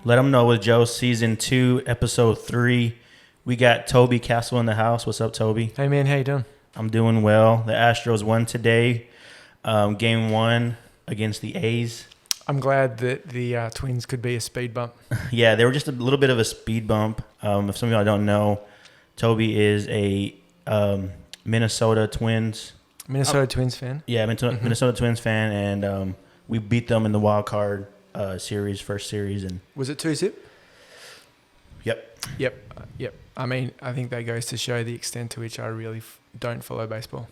Let Them Know with Joe, Season 2, Episode 3. We got Toby Castle in the house. What's up, Toby? Hey, man. How you doing? I'm doing well. The Astros won today. Game 1 against the A's. I'm glad that the Twins could be a speed bump. Yeah, they were just a little bit of a speed bump. If some of y'all don't know, Toby is a Minnesota Twins. Twins fan? Yeah, Minnesota Twins fan, and we beat them in the wild card series, first series. And Was it 2-0? Yep. Yep. I mean, I think that goes to show the extent to which I really don't follow baseball.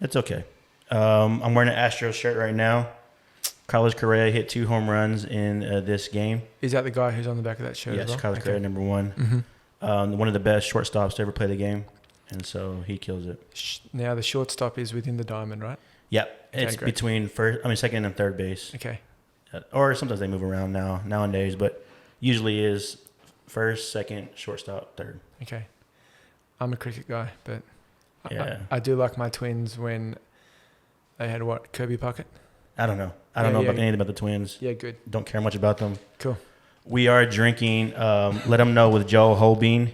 It's okay. I'm wearing an Astros shirt right now. Carlos Correa hit 2 home runs in this game. Is that the guy who's on the back of that shirt as well? Yes, Carlos Correa, number 1. One of the best shortstops to ever play the game, and so he kills it. Now, the shortstop is within the diamond, right? Yep. Okay, It's great. between second and third base. Okay. Or sometimes they move around nowadays, but usually is first, second, shortstop, third. Okay. I'm a cricket guy, but Yeah. I do like my Twins when they had, Kirby Puckett? I don't know. I don't know anything about the Twins. Yeah, good. Don't care much about them. Cool. We are drinking Let Them Know with Joe Holbein.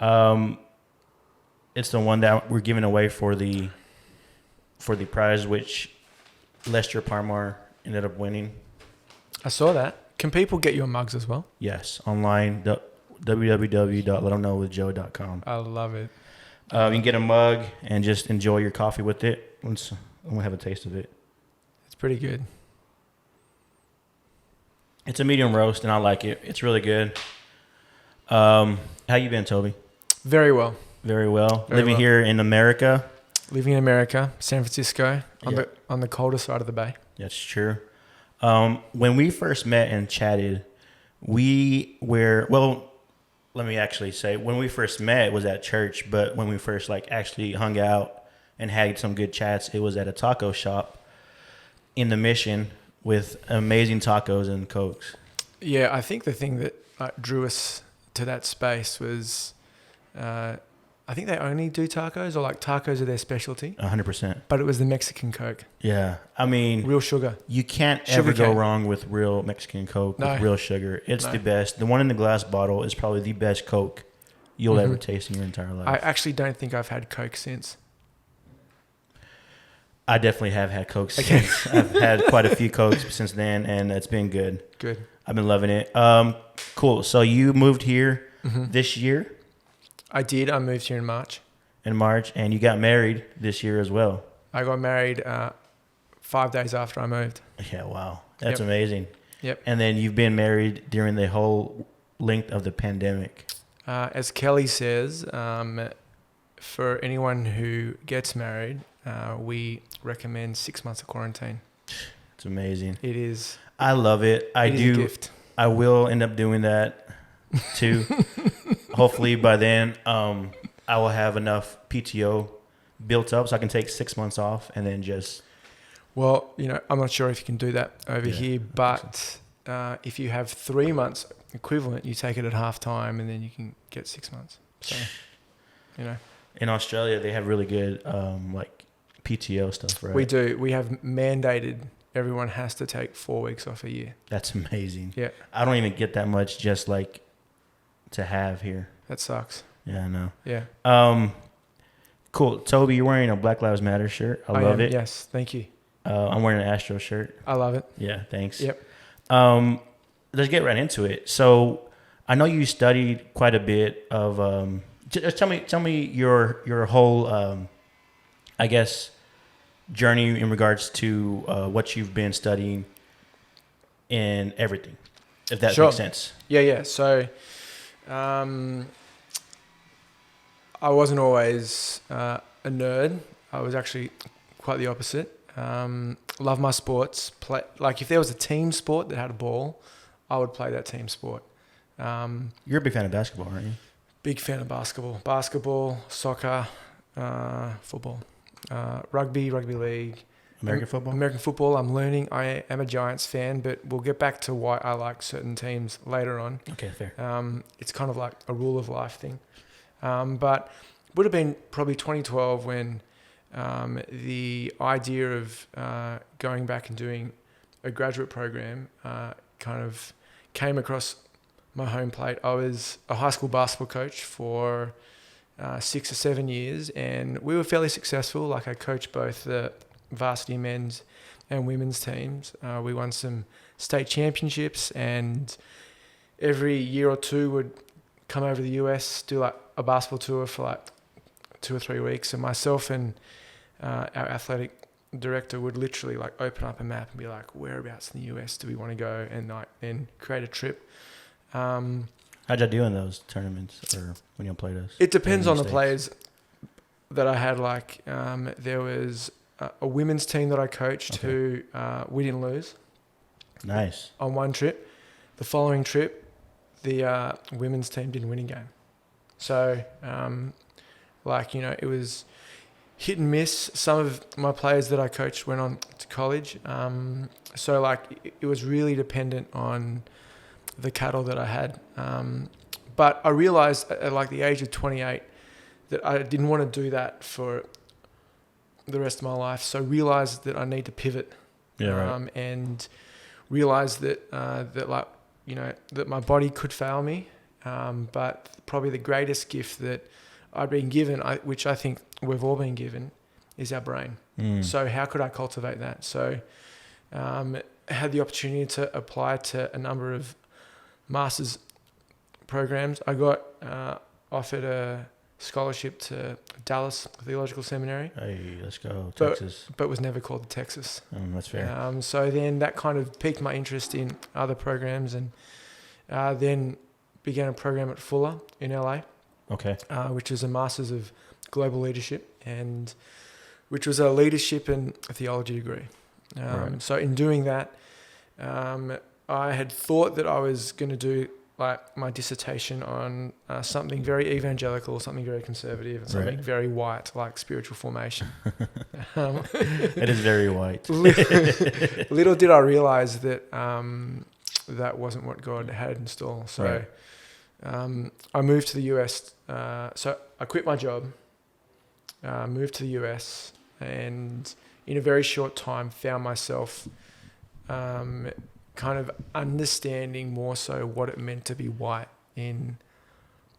It's the one that we're giving away for the prize, which Lester Parmar ended up winning. I saw that. Can people get your mugs as well? Yes, online, www.letthemknowwithjoe.com. I love it. You can get a mug and just enjoy your coffee with it. I'm going to have a taste of it. It's pretty good. It's a medium roast, and I like it. It's really good. How you been, Toby? Very well. Very well. Very Living well. here in America. Living in America, San Francisco, Yeah. on the colder side of the bay. That's true. When we first met and chatted, let me actually say, when we first met, it was at church, but when we first actually hung out and had some good chats, it was at a taco shop in the Mission with amazing tacos and Cokes. Yeah, I think the thing that drew us to that space was, I think they only do tacos, or tacos are their specialty. 100%. But it was the Mexican Coke. Yeah. I mean, Real sugar. you can't Sugar ever go cane. wrong with real Mexican Coke No. with real sugar. It's No. the best. The one in the glass bottle is probably the best Coke you'll ever taste in your entire life. I actually don't think I've had Coke since. I definitely have had Coke Okay. since. I've had quite a few Cokes since then, and it's been good. Good. I've been loving it. Cool. So you moved here this year I did. I moved here in March. in March, and you got married this year as well. I got married 5 days after I moved. Yeah, wow. That's Yep. amazing. Yep. And then you've been married during the whole length of the pandemic. As Kelly says, for anyone who gets married, we recommend 6 months of quarantine. It's amazing. It is. I love it. It is a gift. I will end up doing that too. Hopefully by then, I will have enough PTO built up so I can take 6 months off and then just. Well, I'm not sure if you can do that over Yeah, here, but if you have 3 months equivalent, you take it at half time and then you can get 6 months. So, In Australia, they have really good PTO stuff, right? We do. We have mandated everyone has to take 4 weeks off a year. That's amazing. Yeah. I don't even get that much just to have here. That sucks. Yeah, I know. Yeah. Cool. Toby, you're wearing a Black Lives Matter shirt. I love it. Yes. Thank you. I'm wearing an Astro shirt. I love it. Yeah, thanks. Yep. Let's get right into it. So I know you studied quite a bit of just tell me your whole I guess journey in regards to what you've been studying and everything, if that Sure. makes sense. Yeah. So, I wasn't always a nerd. I was actually quite the opposite. Love my sports. If there was a team sport that had a ball, I would play that team sport. You're a big fan of basketball, aren't you? Big fan of basketball, soccer, football, rugby league. American football? American football, I'm learning. I am a Giants fan, but we'll get back to why I like certain teams later on. Okay, fair. It's kind of like a rule of life thing. But it would have been probably 2012 when the idea of going back and doing a graduate program kind of came across my home plate. I was a high school basketball coach for 6 or 7 years, and we were fairly successful. Like, I coached both the varsity men's and women's teams. We won some state championships, and every year or two would come over to the US, do like a basketball tour for like 2 or 3 weeks. And myself and our athletic director would literally like open up a map and be like, whereabouts in the US do we want to go? And like then create a trip. How'd you do in those tournaments or when you played us? It depends on the players that I had. Like, there was a women's team that I coached who we didn't lose. Nice. On one trip. The following trip, the women's team didn't win a game. So, it was hit and miss. Some of my players that I coached went on to college. So, it was really dependent on the cattle that I had. But I realized at like the age of 28 that I didn't want to do that for the rest of my life. So I realized that I need to pivot. And realized that that my body could fail me. But probably the greatest gift that I've been given, which I think we've all been given, is our brain. So how could I cultivate that? So I had the opportunity to apply to a number of master's programs. I got offered a scholarship to Dallas Theological Seminary. Hey, let's go, Texas. But was never called to Texas. That's fair. So then that kind of piqued my interest in other programs, and then began a program at Fuller in LA. Okay. Which is a Masters of Global Leadership, and which was a leadership and a theology degree. Right. So in doing that, I had thought that I was going to do like my dissertation on something very evangelical, something very conservative, and something very white, like spiritual formation. It is very white. Little did I realize that that wasn't what God had in store. So I moved to the US. So I quit my job, moved to the US, and in a very short time found myself kind of understanding more so what it meant to be white in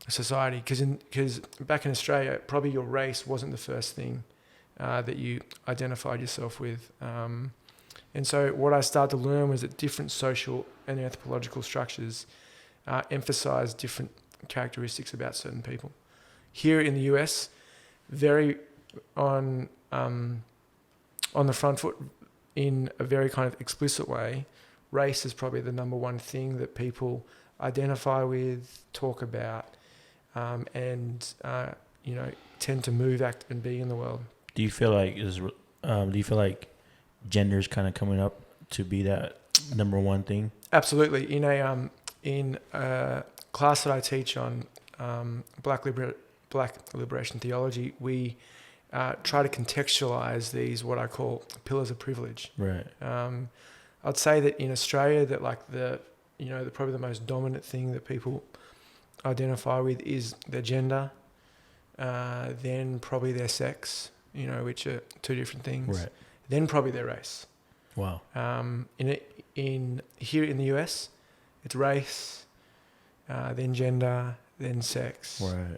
society. Because back in Australia, probably your race wasn't the first thing that you identified yourself with. And so what I started to learn was that different social and anthropological structures emphasize different characteristics about certain people. Here in the US, very on the front foot, in a very kind of explicit way, race is probably the number one thing that people identify with, talk about, and tend to move, act, and be in the world. Do you feel like gender's kind of coming up to be that number one thing? Absolutely. In a class that I teach on Black Liberation Theology, we try to contextualize these, what I call pillars of privilege. Right. I'd say that in Australia, that like probably the most dominant thing that people identify with is their gender, then probably their sex, which are two different things. Right. Then probably their race. Wow. Here in the US, it's race, then gender, then sex. Right.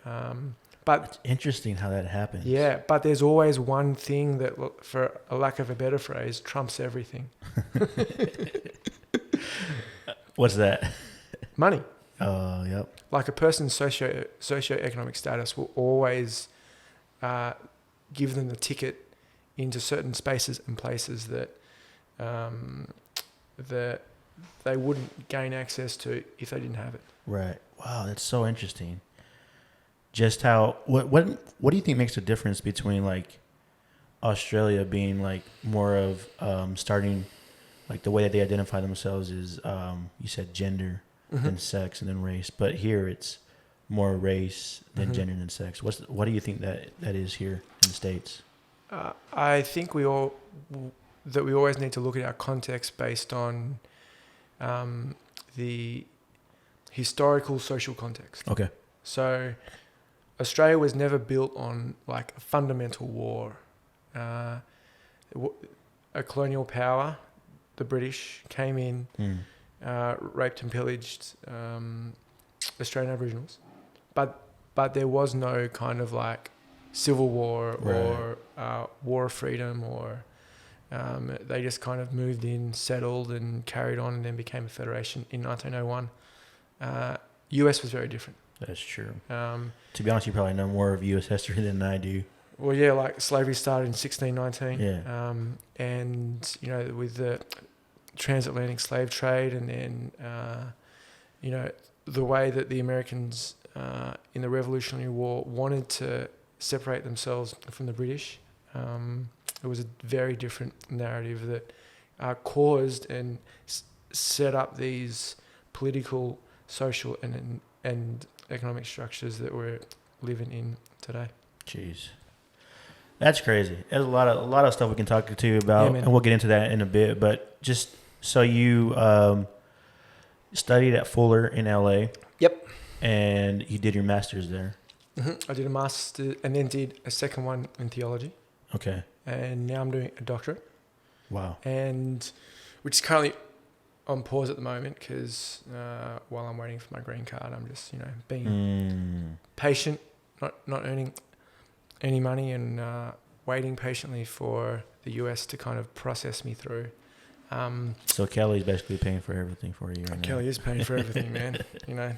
But it's interesting how that happens. Yeah, but there's always one thing that, for a lack of a better phrase, trumps everything. What's that? Money. Oh, yep. Like a person's socioeconomic status will always give them the ticket into certain spaces and places that that they wouldn't gain access to if they didn't have it. Right. Wow, that's so interesting. Just how what do you think makes a difference between like Australia being like more of starting like the way that they identify themselves is you said gender, then sex, and then race, but here it's more race than gender and sex. What do you think that is here in the States? I think we always need to look at our context based on the historical social context. Okay. So Australia was never built on like a fundamental war. A colonial power, the British, came in, raped and pillaged Australian Aboriginals, but there was no kind of like civil war or war of freedom, or they just kind of moved in, settled, and carried on, and then became a federation in 1901. US was very different. That's true. To be honest, you probably know more of U.S. history than I do. Well, yeah, like slavery started in 1619. Yeah. And, you know, with the transatlantic slave trade, and then, you know, the way that the Americans in the Revolutionary War wanted to separate themselves from the British, it was a very different narrative that caused and set up these political, social, and economic structures that we're living in today. Jeez, that's crazy. There's a lot of stuff we can talk to you about, and we'll get into that in a bit. But just so you studied at Fuller in LA. Yep. And you did your master's there. Mm-hmm. I did a master and then did a second one in theology. Okay. And now I'm doing a doctorate. Wow. And which is currently on pause at the moment because while I'm waiting for my green card, I'm just, you know, being patient, not earning any money, and waiting patiently for the US to kind of process me through. So Kelly's basically paying for everything for you. Right Kelly is paying for everything, man. You know,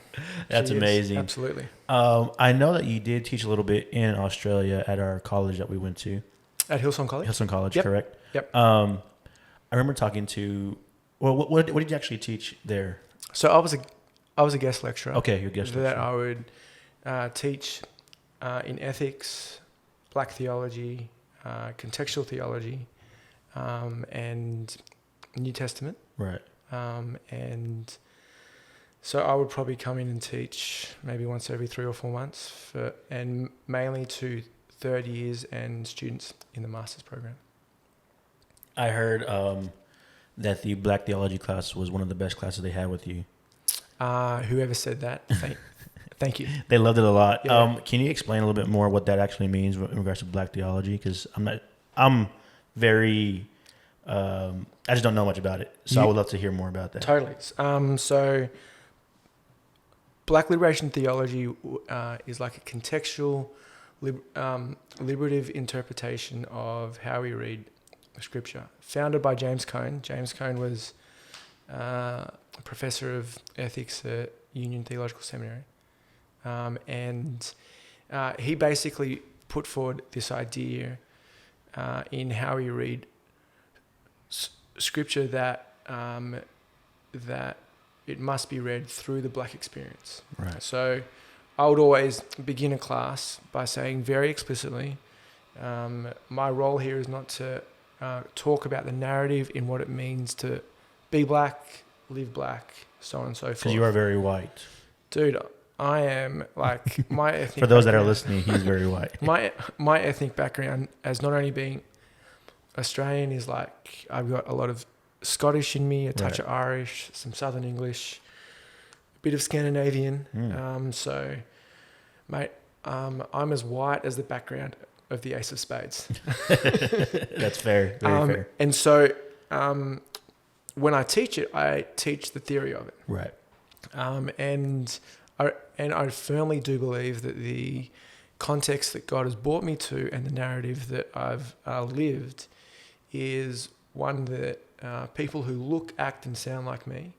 that's amazing. Absolutely. I know that you did teach a little bit in Australia at our college that we went to. At Hillsong College? Hillsong College, yep. Correct? Yep. I remember talking to. Well, what did you actually teach there? So I was a guest lecturer. Okay, you're a guest lecturer. That I would teach in ethics, Black Theology, contextual theology, and New Testament. Right. And so I would probably come in and teach maybe once every 3 or 4 months, and mainly to third years and students in the master's program. I heard that the Black Theology class was one of the best classes they had with you. Whoever said that, thank you. They loved it a lot. Yeah. Can you explain a little bit more what that actually means in regards to Black Theology? Because I'm very, I just don't know much about it. So I would love to hear more about that. Totally. So Black liberation theology is like a contextual, liberative interpretation of how we read Scripture, founded by James Cone. James Cone was a professor of ethics at Union Theological Seminary, and he basically put forward this idea in how we read Scripture that it must be read through the Black experience. Right. So I would always begin a class by saying very explicitly, my role here is not to talk about the narrative in what it means to be Black, live Black, so on and so forth. Because you are very white. Dude, I am like my ethnic For those that are listening, he's very white. My ethnic background as not only being Australian is like I've got a lot of Scottish in me, a touch of Irish, some Southern English, a bit of Scandinavian. So, mate, I'm as white as the background of the Ace of Spades. That's fair. Very fair. And so when I teach the theory of it. Right. And I firmly do believe that the context that God has brought me to and the narrative that I've lived is one that people who look, act, and sound like me,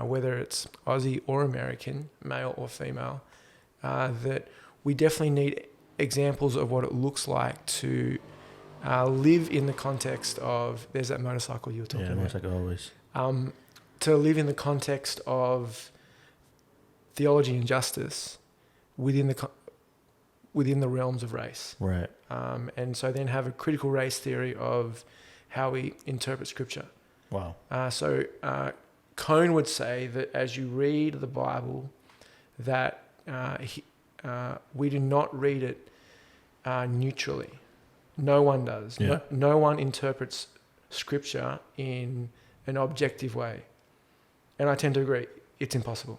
whether it's Aussie or American, male or female, that we definitely need examples of what it looks like to live in the context of, there's that motorcycle you were talking about. Yeah, motorcycle always. To live in the context of theology and justice within the realms of race. Right. And so then have a critical race theory of how we interpret Scripture. Wow. So Cone would say that as you read the Bible, that we do not read it neutrally. No one does. Yeah. No one interprets Scripture in an objective way. And I tend to agree. It's impossible.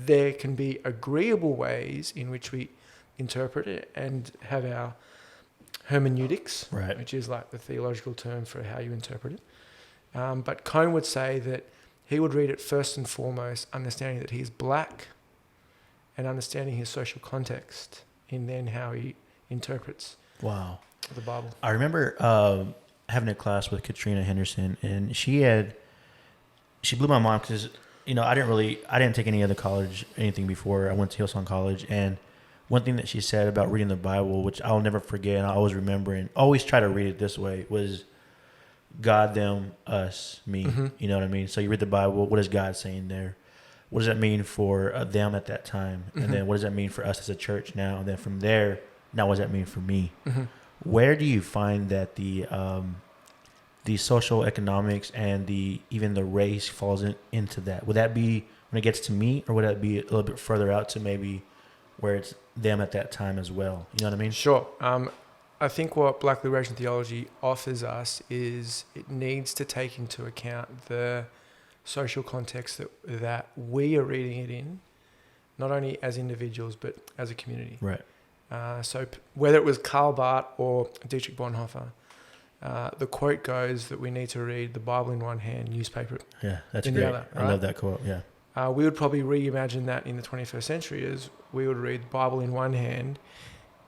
There can be agreeable ways in which we interpret it and have our hermeneutics, right, which is like the theological term for how you interpret it. But Cone would say that he would read it first and foremost, understanding that he's black and understanding his social context and then how he interprets Wow. the Bible. I remember having a class with Katrina Henderson, and she blew my mind because, I didn't take any other college, anything before. I went to Hillsong College, and one thing that she said about reading the Bible, which I'll never forget and I always remember and always try to read it this way, was God, them, us, me. Mm-hmm. You know what I mean? So you read the Bible, what is God saying there? What does that mean for them at that time? Mm-hmm. And then what does that mean for us as a church now? And then from there, now what does that mean for me? Mm-hmm. Where do you find that the social economics and even the race falls into that? Would that be when it gets to me, or would that be a little bit further out to maybe where it's them at that time as well? You know what I mean? Sure. I think what Black Liberation Theology offers us is it needs to take into account the social context that we are reading it in, not only as individuals, but as a community. Right. So whether it was Karl Barth or Dietrich Bonhoeffer, the quote goes that we need to read the Bible in one hand, newspaper Yeah, that's in great. the other. Right? I love that quote. Yeah. We would probably reimagine that in the 21st century as we would read the Bible in one hand,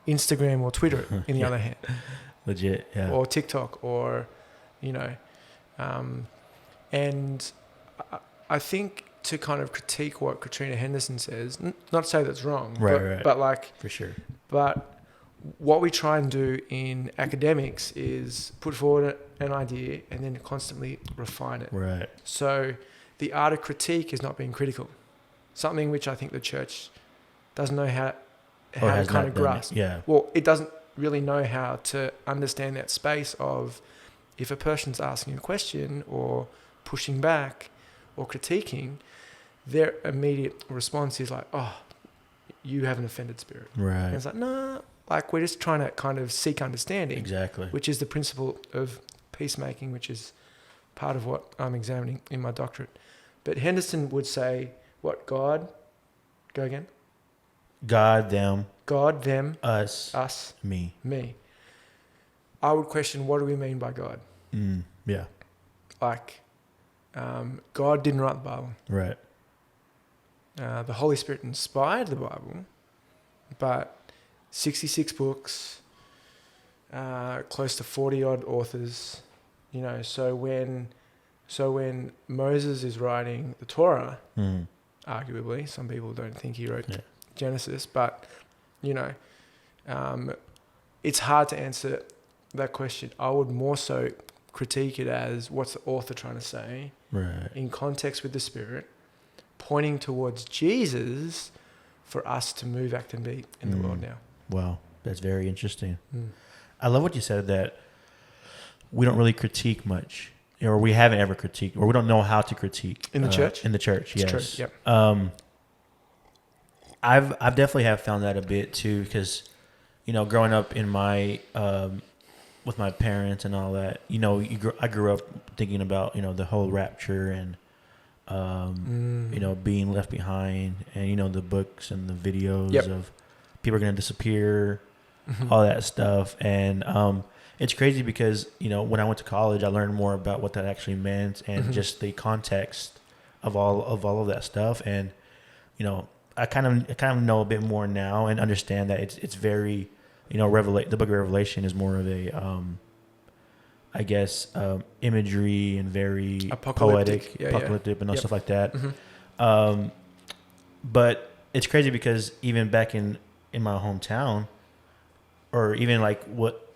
Instagram or Twitter in the Yeah. other hand. Legit. Yeah. Or TikTok or, and I think to kind of critique what Katrina Henderson says, not to say that's wrong, Right. but like, For sure. but what we try and do in academics is put forward an idea and then constantly refine it. Right. So the art of critique is not being critical, something which I think the church doesn't know how to kind of grasp. Yeah. Well, it doesn't really know how to understand that space of if a person's asking a question or pushing back or critiquing, their immediate response is like, oh, you have an offended spirit. Right. And it's like, nah, like we're just trying to kind of seek understanding. Exactly. Which is the principle of peacemaking, which is part of what I'm examining in my doctorate. But Henderson would say, what, God? Go again? God, them, us, me. I would question, what do we mean by God? Yeah. Like, God didn't write the Bible. Right. The Holy Spirit inspired the Bible, but 66 books, close to 40 odd authors, so when Moses is writing the Torah, arguably, some people don't think he wrote Genesis, but, it's hard to answer that question. I would more so critique it as what's the author trying to say in context with the Spirit, pointing towards Jesus for us to move, act, and be in the world now. Wow, that's very interesting. I love what you said, that we don't really critique much, or we haven't ever critiqued, or we don't know how to critique in the church. In the church, it's yes. True. Yep. I've definitely have found that a bit too, because growing up in my with my parents and all that, I grew up thinking about the whole rapture and being left behind, and the books and the videos of people are going to disappear, all that stuff. And it's crazy because when I went to college, I learned more about what that actually meant and just the context of all of that stuff. And I kind of know a bit more now and understand that it's very the book of Revelation is more of a imagery and very apocalyptic, apocalyptic and stuff like that. But it's crazy because even back in my hometown, or even like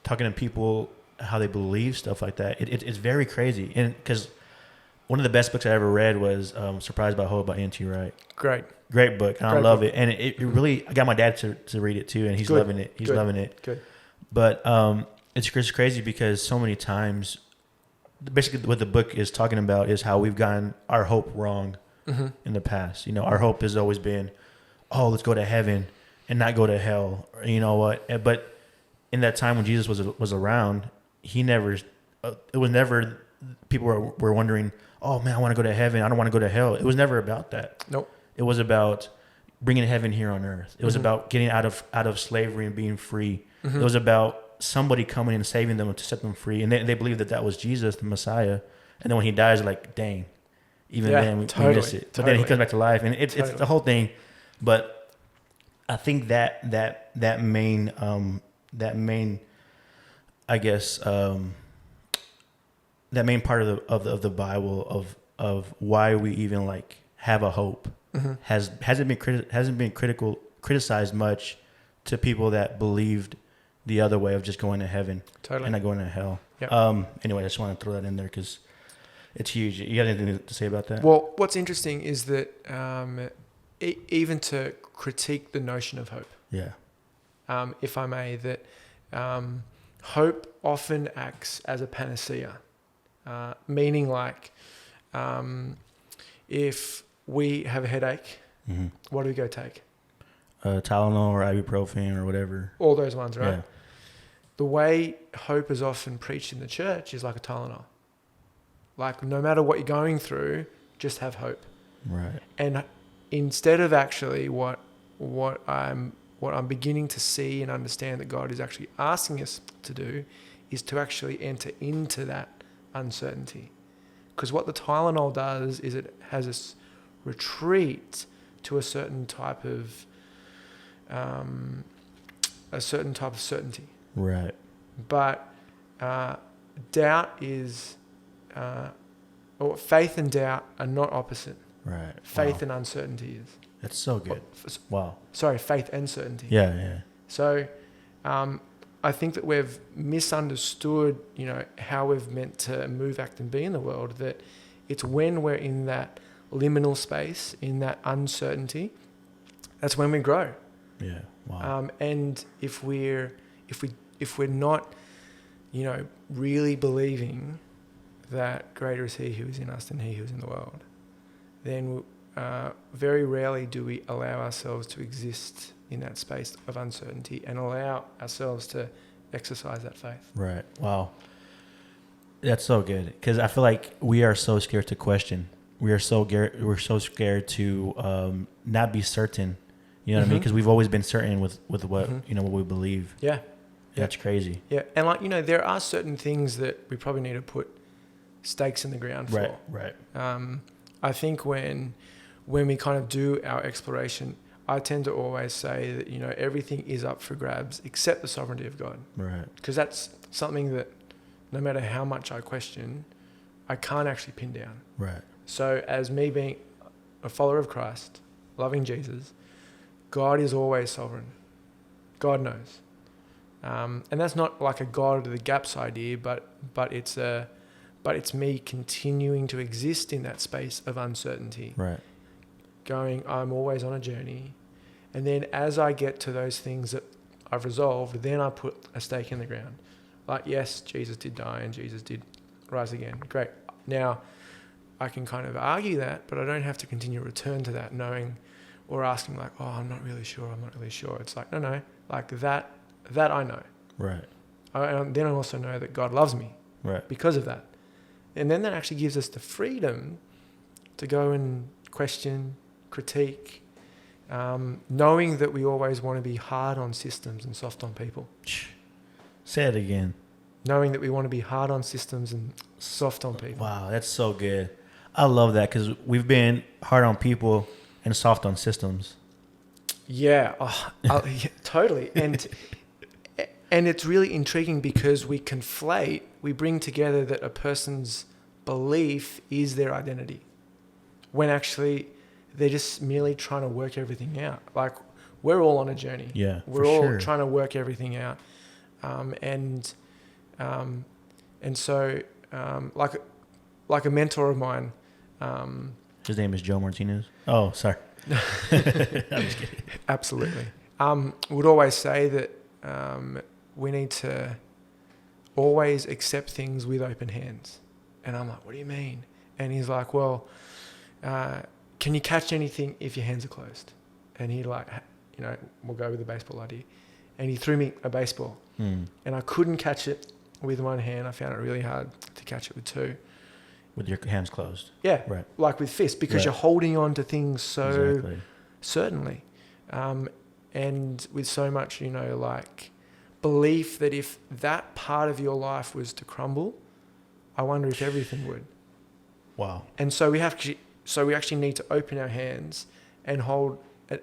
talking to people, how they believe stuff like that, it's very crazy. And because one of the best books I ever read was Surprised by Hope by N.T. Wright. Great book, and I love it. And it really, I got my dad to read it too, and he's loving it. He's loving it. Good. But it's crazy because so many times, basically what the book is talking about is how we've gotten our hope wrong in the past. Our hope has always been, oh, let's go to heaven and not go to hell. Or, you know what? But in that time when Jesus was around, he never. It was never. People were wondering, oh man, I want to go to heaven. I don't want to go to hell. It was never about that. Nope. It was about bringing heaven here on earth. It was about getting out of slavery and being free. It was about somebody coming and saving them to set them free. And they believed that was Jesus, the Messiah. And then when he dies, like, dang, even then we miss it. But then he comes back to life, and it's the whole thing. But I think that main I guess that main part of the Bible of why we even like have a hope hasn't been criticized much to people that believed the other way of just going to heaven and not going to hell. Yep. Anyway, I just want to throw that in there because it's huge. You got anything to say about that? Well, what's interesting is that even to critique the notion of hope, if I may, that hope often acts as a panacea, meaning like if we have a headache, what do we go take? Tylenol or ibuprofen or whatever. All those ones, right? Yeah. The way hope is often preached in the church is like a Tylenol. Like no matter what you're going through, just have hope. Right. And instead of actually what I'm beginning to see and understand that God is actually asking us to do is to actually enter into that uncertainty. Because what the Tylenol does is it has us retreat to a certain type of certainty. Right. But doubt is, or faith and doubt are not opposite. Right. Faith and uncertainty is. That's so good. Wow. Sorry, faith and certainty. Yeah. So I think that we've misunderstood, how we've meant to move, act, and be in the world, that it's when we're in that liminal space, in that uncertainty, that's when we grow. Yeah. Wow. And if we're not, really believing that greater is He who is in us than he who is in the world, then very rarely do we allow ourselves to exist in that space of uncertainty and allow ourselves to exercise that faith. Right. Wow. That's so good, because I feel like we are so scared to question. We're so scared to not be certain. You know what I mean? Because we've always been certain with what what we believe. Yeah. That's crazy. Yeah, and there are certain things that we probably need to put stakes in the ground for. Right. I think when we kind of do our exploration, I tend to always say that everything is up for grabs except the sovereignty of God. Right. Because that's something that no matter how much I question, I can't actually pin down. Right. So as me being a follower of Christ, loving Jesus, God is always sovereign. God knows. And that's not like a God of the gaps idea, but it's me continuing to exist in that space of uncertainty. Right. Going, I'm always on a journey. And then as I get to those things that I've resolved, then I put a stake in the ground. Like, yes, Jesus did die and Jesus did rise again. Great. Now, I can kind of argue that, but I don't have to continue to return to that knowing or asking like, oh, I'm not really sure. It's like, no, like that I know. Right. And then I also know that God loves me. Right. Because of that. And then that actually gives us the freedom to go and question, critique, knowing that we always want to be hard on systems and soft on people. Say it again. Knowing that we want to be hard on systems and soft on people. Wow, that's so good. I love that, because we've been hard on people and soft on systems. Yeah, totally. And it's really intriguing because we bring together that a person's belief is their identity, when actually they're just merely trying to work everything out. Like, we're all on a journey. Yeah, we're all trying to work everything out. And so like a mentor of mine. His name is Joe Martinez. Oh, sorry. I'm just kidding. Absolutely. Would always say that we need to always accept things with open hands. And I'm like, what do you mean? And he's like, well, can you catch anything if your hands are closed? And he we'll go with the baseball idea. And he threw me a baseball. And I couldn't catch it with one hand. I found it really hard to catch it with two. With your hands closed. Yeah. Right. Like with fists, because you're holding on to things so certainly. And with so much, like belief that if that part of your life was to crumble, I wonder if everything would. Wow. And so we have to so we actually need to open our hands and hold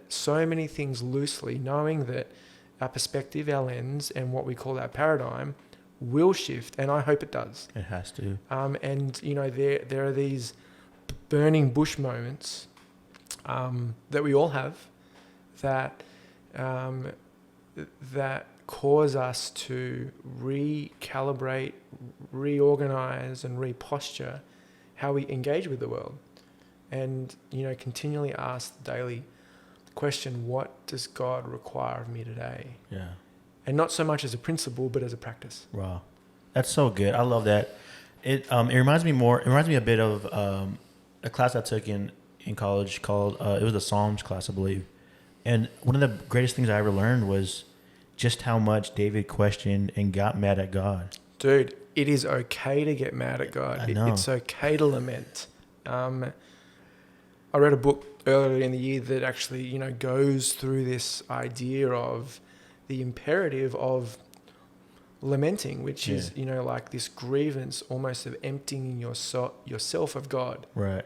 so many things loosely, knowing that our perspective, our lens, and what we call our paradigm will shift, and I hope it does. It has to. And there are these burning bush moments that we all have that that cause us to recalibrate, reorganize, and reposture how we engage with the world, and continually ask the daily question: what does God require of me today? Yeah. And not so much as a principle, but as a practice. Wow, that's so good. I love that. It reminds me a bit of a class I took in college called it was the Psalms class, I believe. And one of the greatest things I ever learned was just how much David questioned and got mad at God. Dude, it is okay to get mad at God. I know. It's okay to lament. I read a book earlier in the year that actually goes through this idea of the imperative of lamenting, which is like this grievance almost of emptying yourself of God, Right.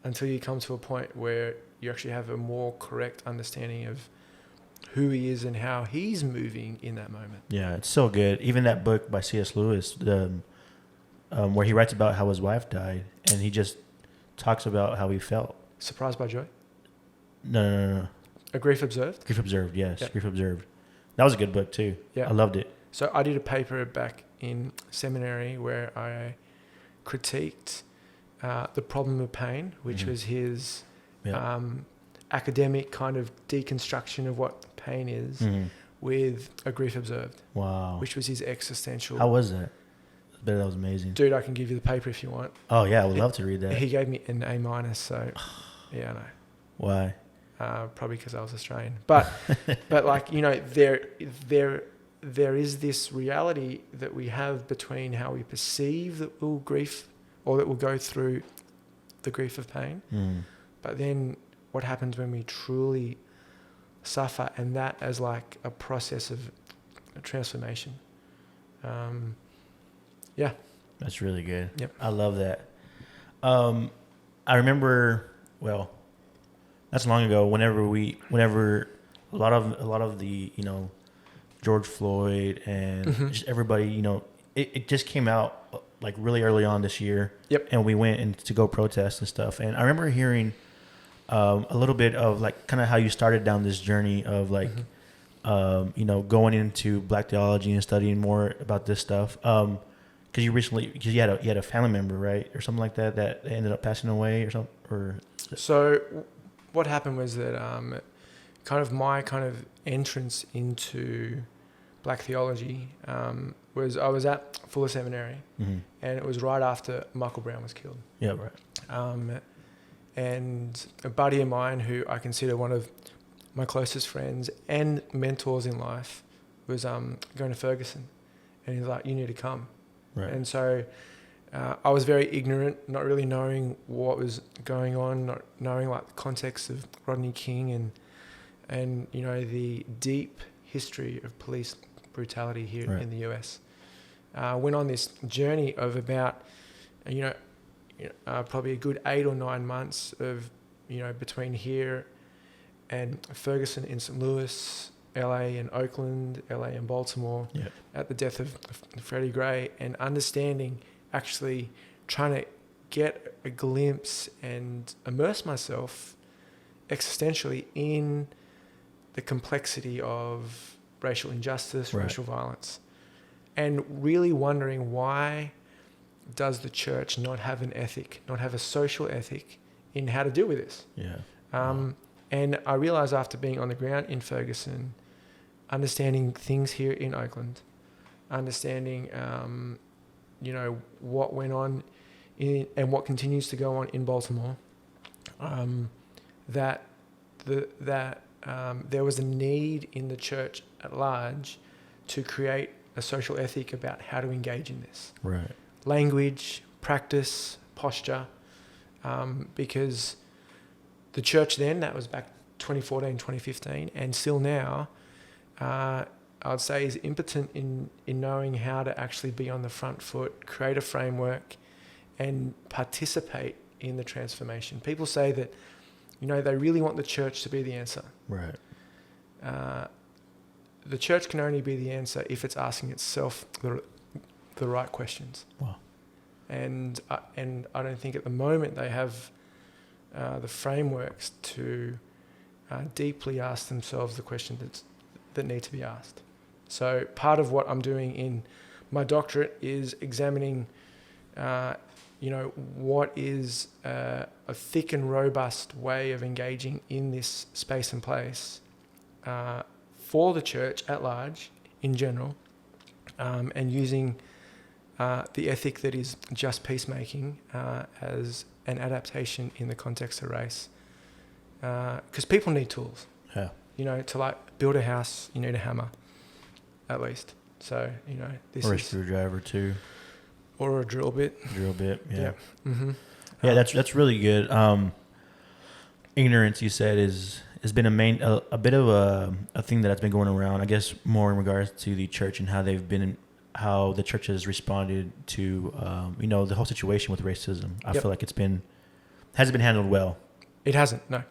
until you come to a point where you actually have a more correct understanding of who he is and how he's moving in that moment. Yeah, it's so good. Even that book by C.S. Lewis, where he writes about how his wife died, and he just talks about how he felt. Surprised by Joy? No. A Grief Observed? Grief Observed, yes. Yep. Grief Observed. That was a good book too. Yeah. I loved it. So I did a paper back in seminary where I critiqued The Problem of Pain, which was his academic kind of deconstruction of what pain is, with A Grief Observed. Wow. Which was his existential. How was that? I bet that was amazing. Dude, I can give you the paper if you want. Oh yeah, I would love to read that. He gave me an A-, so yeah, I know. Why? Probably because I was Australian. But like, there is this reality that we have between how we perceive that we'll grief, or that we'll go through the grief of pain, but then what happens when we truly suffer, and that as like a process of transformation. Yeah. That's really good. Yep. I love that. I remember, well, that's long ago. Whenever a lot of the George Floyd and just everybody, it just came out like really early on this year. Yep. And we went to go protest and stuff. And I remember hearing a little bit of like kind of how you started down this journey of like going into Black Theology and studying more about this stuff. Because you had a family member, right, or something like that ended up passing away or something, or. So what happened was that kind of my entrance into Black Theology was I was at Fuller Seminary, and it was right after Michael Brown was killed. Yeah, right. And a buddy of mine who I consider one of my closest friends and mentors in life was going to Ferguson, and he's like, "You need to come." Right. And so I was very ignorant, not really knowing what was going on, not knowing like the context of Rodney King and the deep history of police brutality here in the US. Went on this journey of about probably a good 8 or 9 months of between here and Ferguson in St. Louis, LA and Oakland, LA and Baltimore, at the death of Freddie Gray, and understanding, actually trying to get a glimpse and immerse myself existentially in the complexity of racial injustice, racial violence, and really wondering, why does the church not have an ethic, not have a social ethic in how to deal with this? And I realized after being on the ground in Ferguson, understanding things here in Oakland, understanding, what went on and what continues to go on in Baltimore, that there was a need in the church at large to create a social ethic about how to engage in this. Right. Language, practice, posture, because the church then, that was back 2014, 2015, and still now, I would say is impotent in knowing how to actually be on the front foot, create a framework, and participate in the transformation. People say that, they really want the church to be the answer. Right. The church can only be the answer if it's asking itself the right questions. Wow. And I don't think at the moment they have the frameworks to deeply ask themselves the questions that need to be asked. So part of what I'm doing in my doctorate is examining, what is a thick and robust way of engaging in this space and place for the church at large, in general, and using the ethic that is just peacemaking as an adaptation in the context of race. Because people need tools. Yeah. To build a house, you need a hammer, at least. So, this or a is... screwdriver too. Or a drill bit. Drill bit, yeah. Yeah, mm-hmm. Yeah, that's really good. Ignorance, you said, has been a bit of a thing that's been going around, I guess, more in regards to the church and how the church has responded to, the whole situation with racism. I feel like hasn't been handled well. It hasn't, no.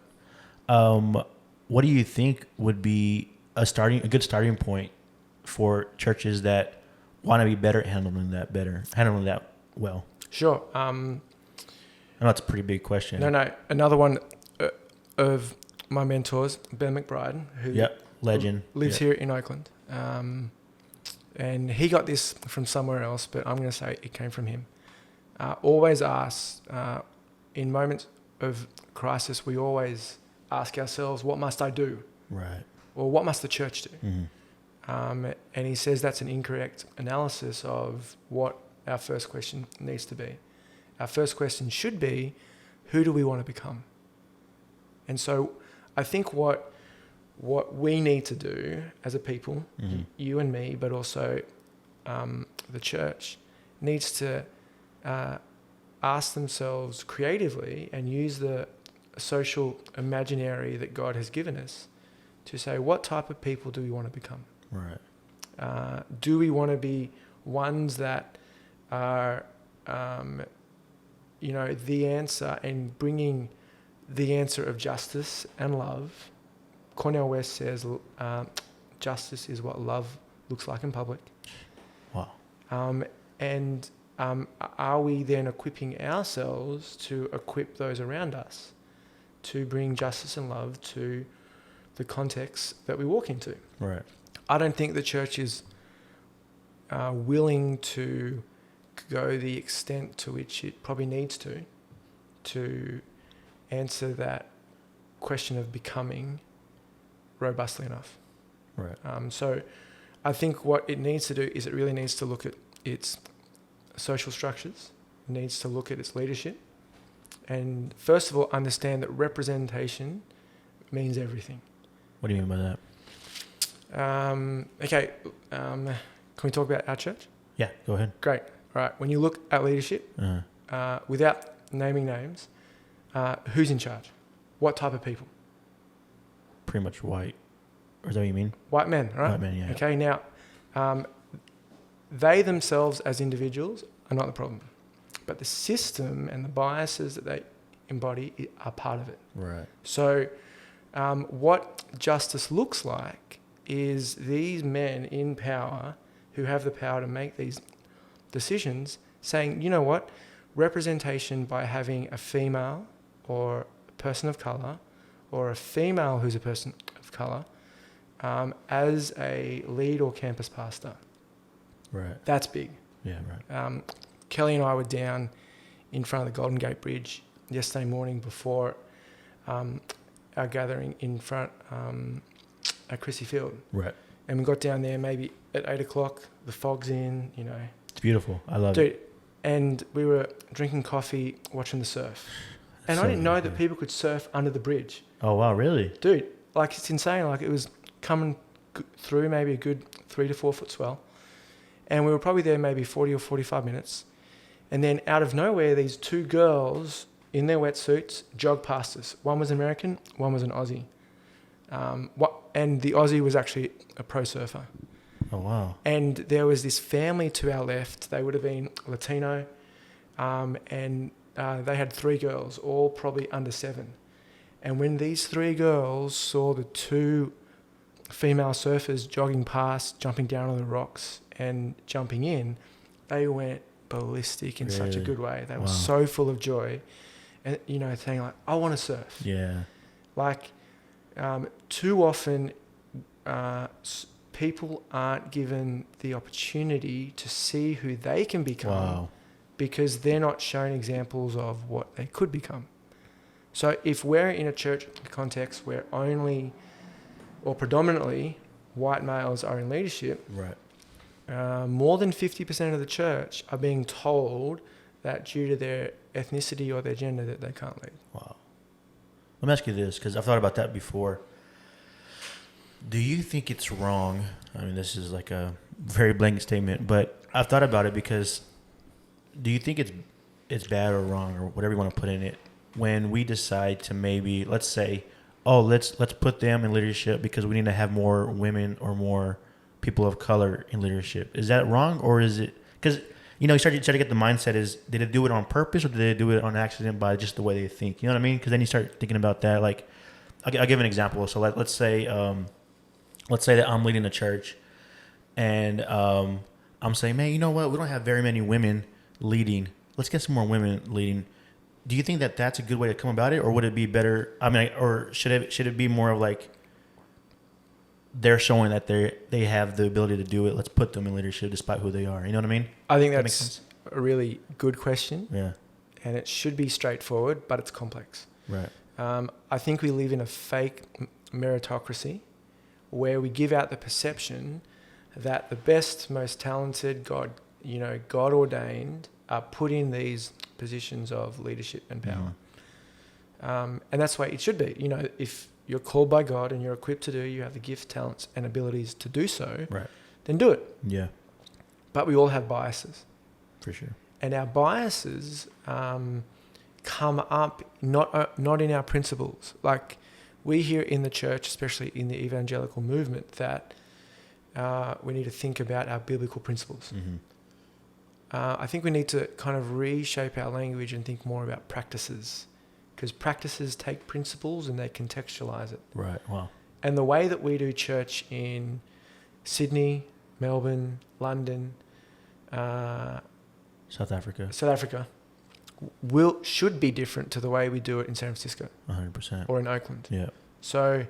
What do you think would be a good starting point for churches that want to be better at handling that well? Sure. I know that's a pretty big question. No. Another one of my mentors, Ben McBride, who legend lives here in Oakland. And he got this from somewhere else, but I'm going to say it came from him. Always ask, in moments of crisis, we always ask ourselves, what must I do? Right. Or what must the church do? Mm-hmm. And he says that's an incorrect analysis of what our first question needs to be. Our first question should be, who do we want to become? And so I think what we need to do as a people, mm-hmm. you and me, but also the church, needs to ask themselves creatively and use the social imaginary that God has given us to say, what type of people do we want to become? Right. Do we want to be ones that are, the answer and bringing the answer of justice and love? Cornel West says justice is what love looks like in public. Wow. Are we then equipping ourselves to equip those around us to bring justice and love to the context that we walk into? Right. I don't think the church is willing to go the extent to which it probably needs to answer that question of becoming robustly enough. Right. So I think what it needs to do is it really needs to look at its social structures, it needs to look at its leadership, and first of all, understand that representation means everything. What do you mean by that? Okay. Can we talk about our church? Yeah, go ahead. Great. All right. When you look at leadership, without naming names, who's in charge? What type of people? Pretty much white. Or is that what you mean? White men, right? White men, yeah. Okay. Now, they themselves as individuals are not the problem, but the system and the biases that they embody are part of it. Right. So what justice looks like is these men in power who have the power to make these decisions saying, you know what, representation by having a female or a person of colour or a female who's a person of colour as a lead or campus pastor. Right. That's big. Yeah, right. Kelly and I were down in front of the Golden Gate Bridge yesterday morning before our gathering in front at Chrissy Field. Right. And we got down there maybe at 8 o'clock, the fog's in, It's beautiful. I love Dude, it. and we were drinking coffee, watching the surf. And I didn't know that people could surf under the bridge. Oh, wow, really? Dude, it's insane. It was coming through maybe a good 3 to 4 foot swell. And we were probably there maybe 40 or 45 minutes. And then out of nowhere, these two girls in their wetsuits jogged past us. One was American, one was an Aussie. And the Aussie was actually a pro surfer. Oh, wow. And there was this family to our left. They would have been Latino. And they had 3 girls, all probably under 7. And when these 3 girls saw the 2 female surfers jogging past, jumping down on the rocks and jumping in, they went ballistic in such a good way. They were so full of joy, and saying like, "I want to surf." Yeah. Like, too often, people aren't given the opportunity to see who they can become because they're not shown examples of what they could become. So if we're in a church context where only or predominantly white males are in leadership, right, more than 50% of the church are being told that due to their ethnicity or their gender that they can't lead. Wow. Let me ask you this, because I've thought about that before. Do you think it's wrong? I mean, this is like a very blanket statement, but I've thought about it because do you think it's bad or wrong or whatever you want to put in it when we decide to maybe, let's say, let's put them in leadership because we need to have more women or more people of color in leadership? Is that wrong, or is it because you start to get the mindset is, did they do it on purpose or did they do it on accident by just the way they think? You know what I mean? Because then you start thinking about that. Like, I'll give an example. So let's say that I'm leading a church, and I'm saying, man, you know what? We don't have very many women leading. Let's get some more women leading. Do you think that that's a good way to come about it, or would it be better? I mean, or should it be more of like they're showing that they have the ability to do it? Let's put them in leadership despite who they are. You know what I mean? I think that's a really good question. Yeah, and it should be straightforward, but it's complex. Right. I think we live in a fake meritocracy where we give out the perception that the best, most talented, God ordained, are put in these positions of leadership and power. And that's the way it should be. If you're called by God and you're equipped to do, you have the gifts, talents, and abilities to do so, right, then do it. Yeah. But we all have biases. For sure. And our biases come up not in our principles. Like, we hear in the church, especially in the evangelical movement, that we need to think about our biblical principles. Mm-hmm. I think we need to kind of reshape our language and think more about practices, because practices take principles and they contextualize it. Right. Wow. And the way that we do church in Sydney, Melbourne, London, South Africa should be different to the way we do it in San Francisco 100%, or in Oakland. Yeah. So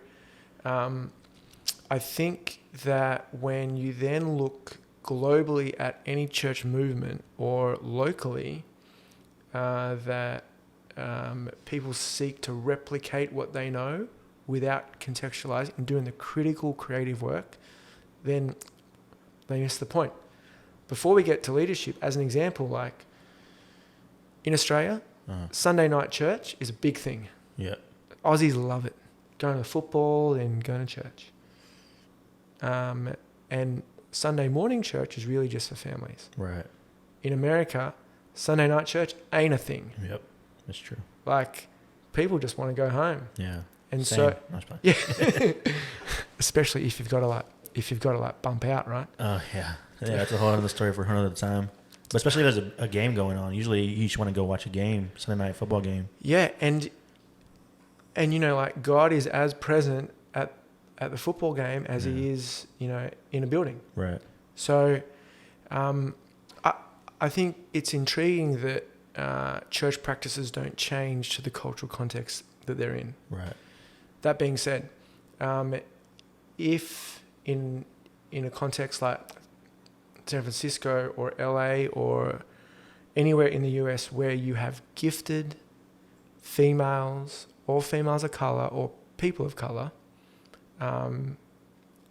I think that when you then look globally at any church movement or locally, that people seek to replicate what they know without contextualizing and doing the critical creative work, then they miss the point. Before we get to leadership, as an example, like in Australia, Sunday night church is a big thing. Yeah. Aussies love it. Going to football and going to church. And Sunday morning church is really just for families. Right. In America, Sunday night church ain't a thing. Yep. That's true. Like, people just want to go home. Yeah. And Same. yeah, especially if you've got to bump out, right? Oh yeah. Yeah, that's a whole other story for another time. But especially if there's a game going on. Usually you just want to go watch a game, Sunday night football game. Yeah, and like, God is as present at the football game as he is, in a building. Right. So I think it's intriguing that church practices don't change to the cultural context that they're in. Right. That being said, if in a context like San Francisco or LA or anywhere in the US where you have gifted females or females of color or people of color,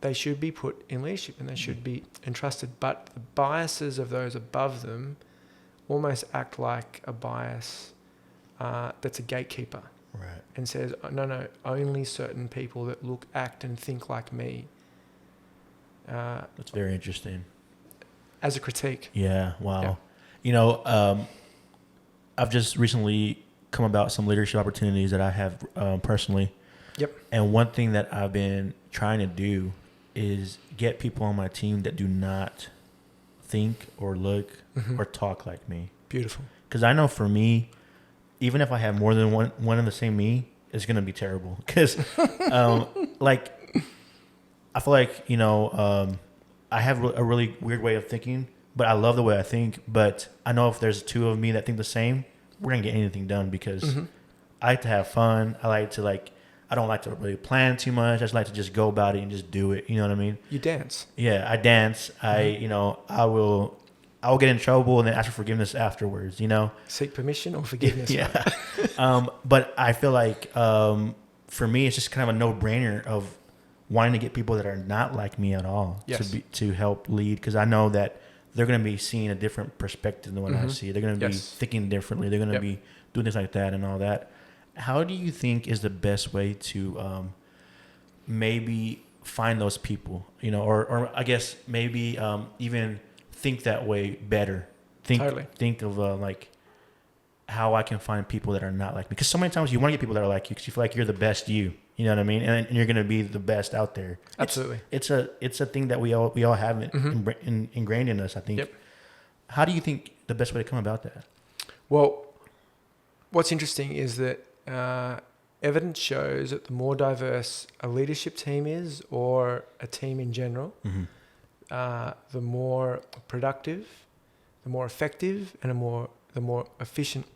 they should be put in leadership and they should be entrusted. But the biases of those above them almost act like a bias that's a gatekeeper. Right. And says, no, only certain people that look, act, and think like me. That's very interesting. As a critique. Yeah. Wow. Yeah. I've just recently come about some leadership opportunities that I have personally. Yep. And one thing that I've been trying to do is get people on my team that do not think or look or talk like me. Beautiful. Because I know for me, even if I have more than one of the same me, it's gonna be terrible because, like, I feel like I have a really weird way of thinking, but I love the way I think. But I know if there's two of me that think the same, we're gonna get anything done because I like to have fun. I like to I don't like to really plan too much. I just like to just go about it and just do it. You know what I mean? You dance. Yeah, I dance. I will get in trouble and then ask for forgiveness afterwards. Seek permission or forgiveness. Yeah. But I feel like for me, it's just kind of a no-brainer of wanting to get people that are not like me at all to help lead, because I know that they're going to be seeing a different perspective than what I see. They're going to be thinking differently. They're going to be doing things like that and all that. How do you think is the best way to maybe find those people, or I guess maybe even think that way better? Think of how I can find people that are not like me. Because so many times you want to get people that are like you because you feel like you're the best you. You know what I mean? And you're going to be the best out there. Absolutely. It's a thing that we all have ingrained in us, I think. Yep. How do you think the best way to come about that? Well, what's interesting is that evidence shows that the more diverse a leadership team is, or a team in general, the more productive, the more effective, and the more efficient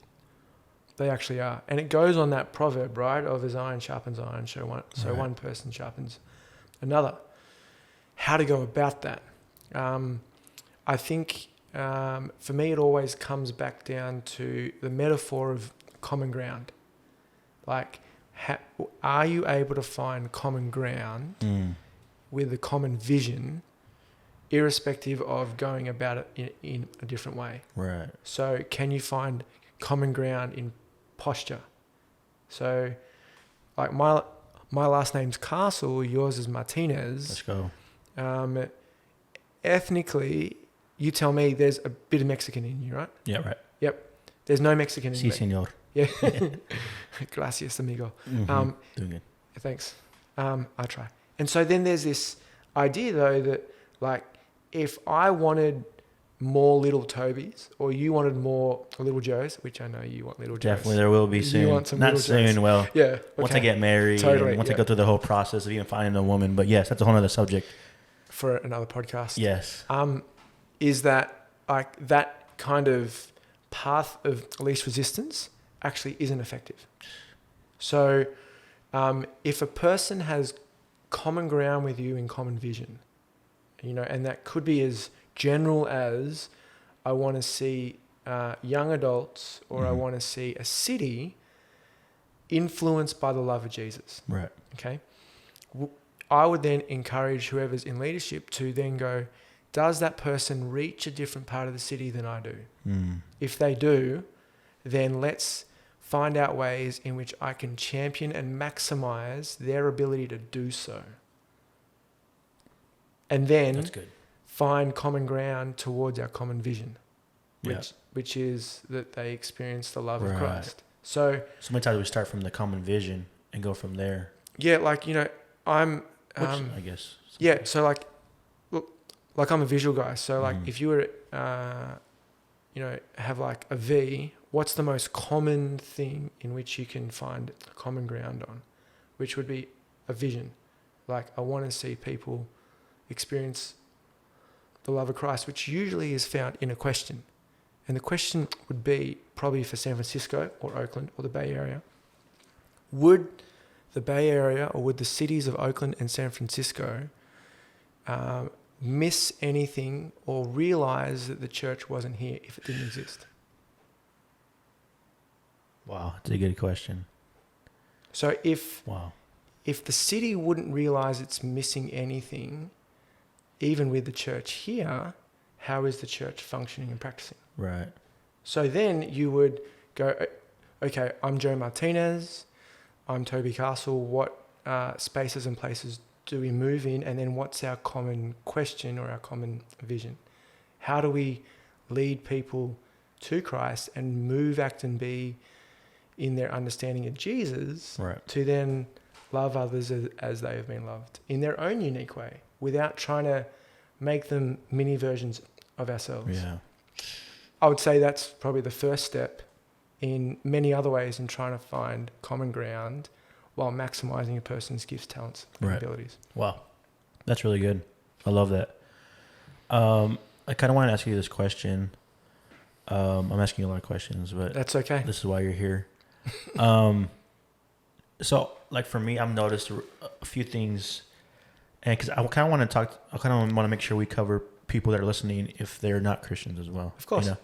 they actually are. And it goes on that proverb, right, of as iron sharpens iron, so one person sharpens another. How to go about that? I think for me it always comes back down to the metaphor of common ground. Like, are you able to find common ground with a common vision, irrespective of going about it in a different way? Right. So can you find common ground in posture? So, like, my last name's Castle, yours is Martinez. Let's go. Ethnically, you tell me there's a bit of Mexican in you, right? Yeah, right. Yep. There's no Mexican in me. Sí, señor. Yeah. Gracias, amigo. Doing good. Thanks. I try. And so then there's this idea, though, that, like, if I wanted more little Tobys, or you wanted more little Joes, which I know you want little Joes. Definitely, there will be soon. You want some Not little soon. Joes. Well, yeah. Okay. Once I get married, Totally, and once I go through the whole process of even finding a woman. But yes, that's a whole other subject for another podcast. Yes. Is that, like, that kind of path of least resistance actually isn't effective. So if a person has common ground with you in common vision, and that could be as general as, I want to see young adults, or I want to see a city influenced by the love of Jesus. Right. Okay. I would then encourage whoever's in leadership to then go, does that person reach a different part of the city than I do? If they do, then let's find out ways in which I can champion and maximize their ability to do so. And then that's good. Find common ground towards our common vision, which is that they experience the love of Christ. So many times we start from the common vision and go from there. Yeah, like, I'm... I guess. Yeah, so like I'm a visual guy. So like if you were, have like a V, what's the most common thing in which you can find a common ground on? Which would be a vision. Like, I want to see people experience the love of Christ, which usually is found in a question. And the question would be probably for San Francisco or Oakland or the Bay Area. Would the Bay Area, or would the cities of Oakland and San Francisco miss anything or realize that the church wasn't here if it didn't exist? Wow, that's a good question. So if the city wouldn't realize it's missing anything, even with the church here, how is the church functioning and practicing? Right. So then you would go, okay, I'm Joe Martinez, I'm Toby Castle, what spaces and places do we move in? And then what's our common question or our common vision? How do we lead people to Christ and move, act, and be in their understanding of Jesus, to then love others as they have been loved in their own unique way, without trying to make them mini versions of ourselves? Yeah. I would say that's probably the first step in many other ways in trying to find common ground while maximizing a person's gifts, talents, and abilities. Wow. That's really good. I love that. I kind of want to ask you this question. I'm asking you a lot of questions, but that's okay. This is why you're here. So, like for me, I've noticed a few things, and because I kind of want to make sure we cover people that are listening if they're not Christians as well. Of course. You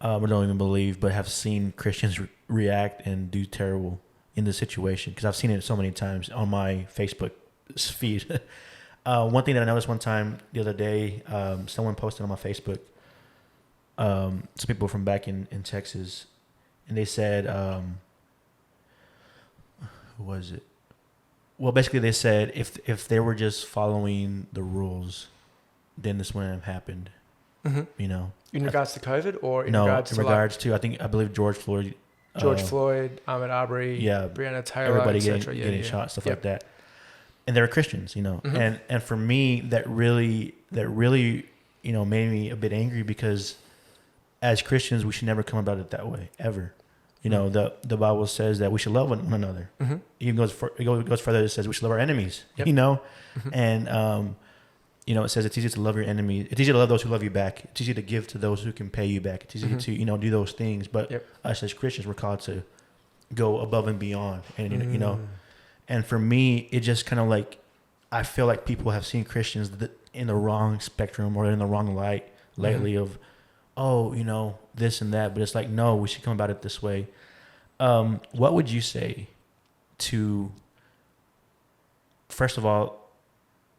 know, or don't even believe, but have seen Christians react and do terrible in this situation. Because I've seen it so many times on my Facebook feed. One thing that I noticed one time the other day, someone posted on my Facebook, some people from back in Texas, and they said, who was it? Well, basically they said if they were just following the rules, then this wouldn't have happened. Mm-hmm. You know, in regards to COVID, or in regards to I believe George Floyd, Ahmaud Arbery, Breonna Taylor, everybody getting shot, stuff like that. And they were Christians, you know, and for me that really you know made me a bit angry, because as Christians we should never come about it that way ever. You know, the Bible says that we should love one another. Mm-hmm. It goes further. It says we should love our enemies. Yep. You know, and you know, it says it's easy to love your enemies. It's easy to love those who love you back. It's easy to give to those who can pay you back. It's easy to, you know, do those things. But us as Christians, we're called to go above and beyond. And, you know, and for me, it just kind of like, I feel like people have seen Christians in the wrong spectrum or in the wrong light lately of, oh, you know, this and that. But it's like, no, we should come about it this way. What would you say to, first of all,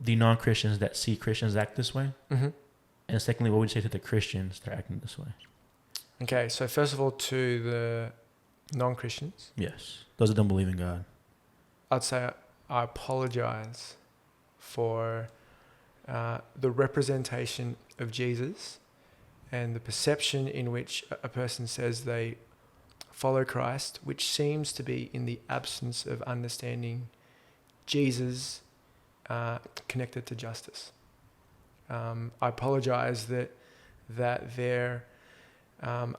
the non-Christians that see Christians act this way? Mm-hmm. And secondly, what would you say to the Christians that are acting this way? Okay, so first of all, to the non-Christians. Yes, those that don't believe in God. I'd say I apologize for the representation of Jesus and the perception in which a person says they follow Christ, which seems to be in the absence of understanding Jesus connected to justice. I apologize that their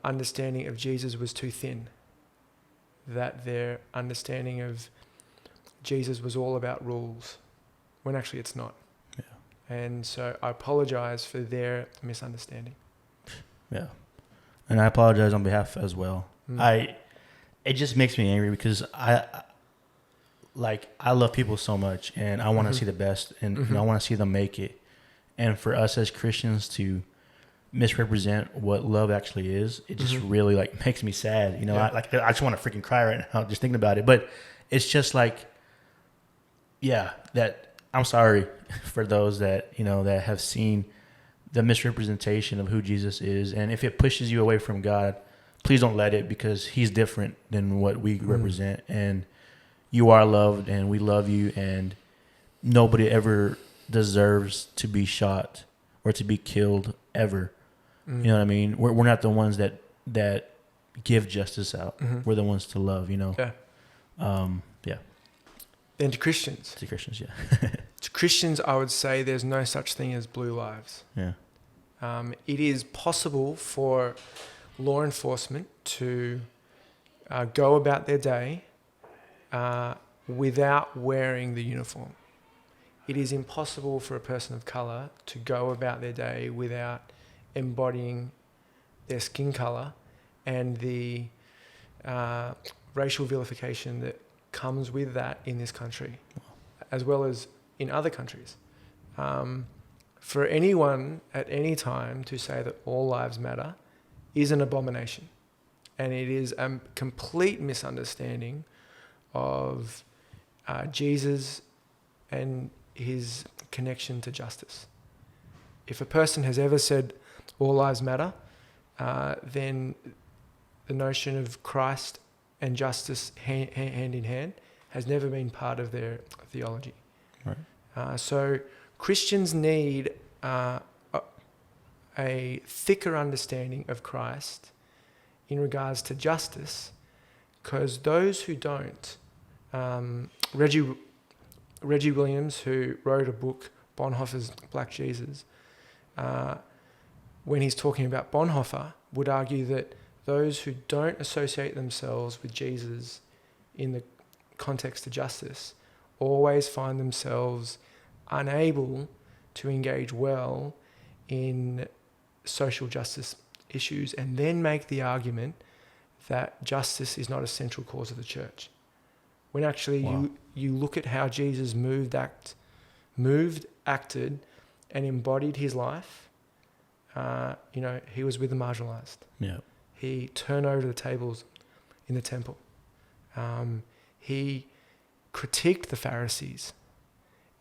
understanding of Jesus was too thin, that their understanding of Jesus was all about rules, when actually it's not. Yeah. And so I apologize for their misunderstanding. Yeah. And I apologize on behalf as well. It just makes me angry because I love people so much, and I want to see the best, and you know, I want to see them make it. And for us as Christians to misrepresent what love actually is, it just really like makes me sad. You know, I just want to freaking cry right now just thinking about it. But it's just like, that I'm sorry for those that, you know, that have seen the misrepresentation of who Jesus is. And if it pushes you away from God, please don't let it, because he's different than what we represent. And you are loved, and we love you, and nobody ever deserves to be shot or to be killed ever. You know what I mean? We're not the ones that give justice out. We're the ones to love, you know? Yeah. Then to Christians. To Christians, yeah. To Christians, I would say there's no such thing as blue lives. Yeah. It is possible for law enforcement to go about their day without wearing the uniform. It is impossible for a person of colour to go about their day without embodying their skin colour and the racial vilification that comes with that in this country, as well as in other countries. For anyone at any time to say that all lives matter is an abomination. And it is a complete misunderstanding of Jesus and his connection to justice. If a person has ever said all lives matter, then the notion of Christ and justice hand in hand has never been part of their theology. Right. So Christians need a thicker understanding of Christ in regards to justice, because those who don't, Reggie Williams, who wrote a book, Bonhoeffer's Black Jesus, when he's talking about Bonhoeffer, would argue that those who don't associate themselves with Jesus in the context of justice always find themselves unable to engage well in social justice issues, and then make the argument that justice is not a central cause of the church. When actually you look at how Jesus moved, acted, and embodied his life, he was with the marginalized. Yeah. He turned over the tables in the temple. He critiqued the Pharisees.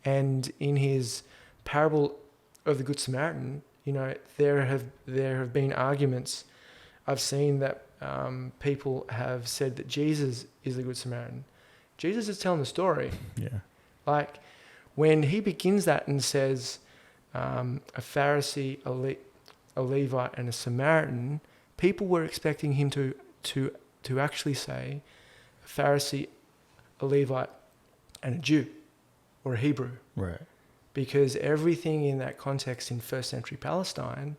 And in his parable of the Good Samaritan, there have been arguments. I've seen that people have said that Jesus is the Good Samaritan. Jesus is telling the story. Yeah. Like when he begins that and says a Pharisee, a Levite, and a Samaritan, people were expecting him to actually say a Pharisee, a Levite, and a Jew or a Hebrew. Right. Because everything in that context in first century Palestine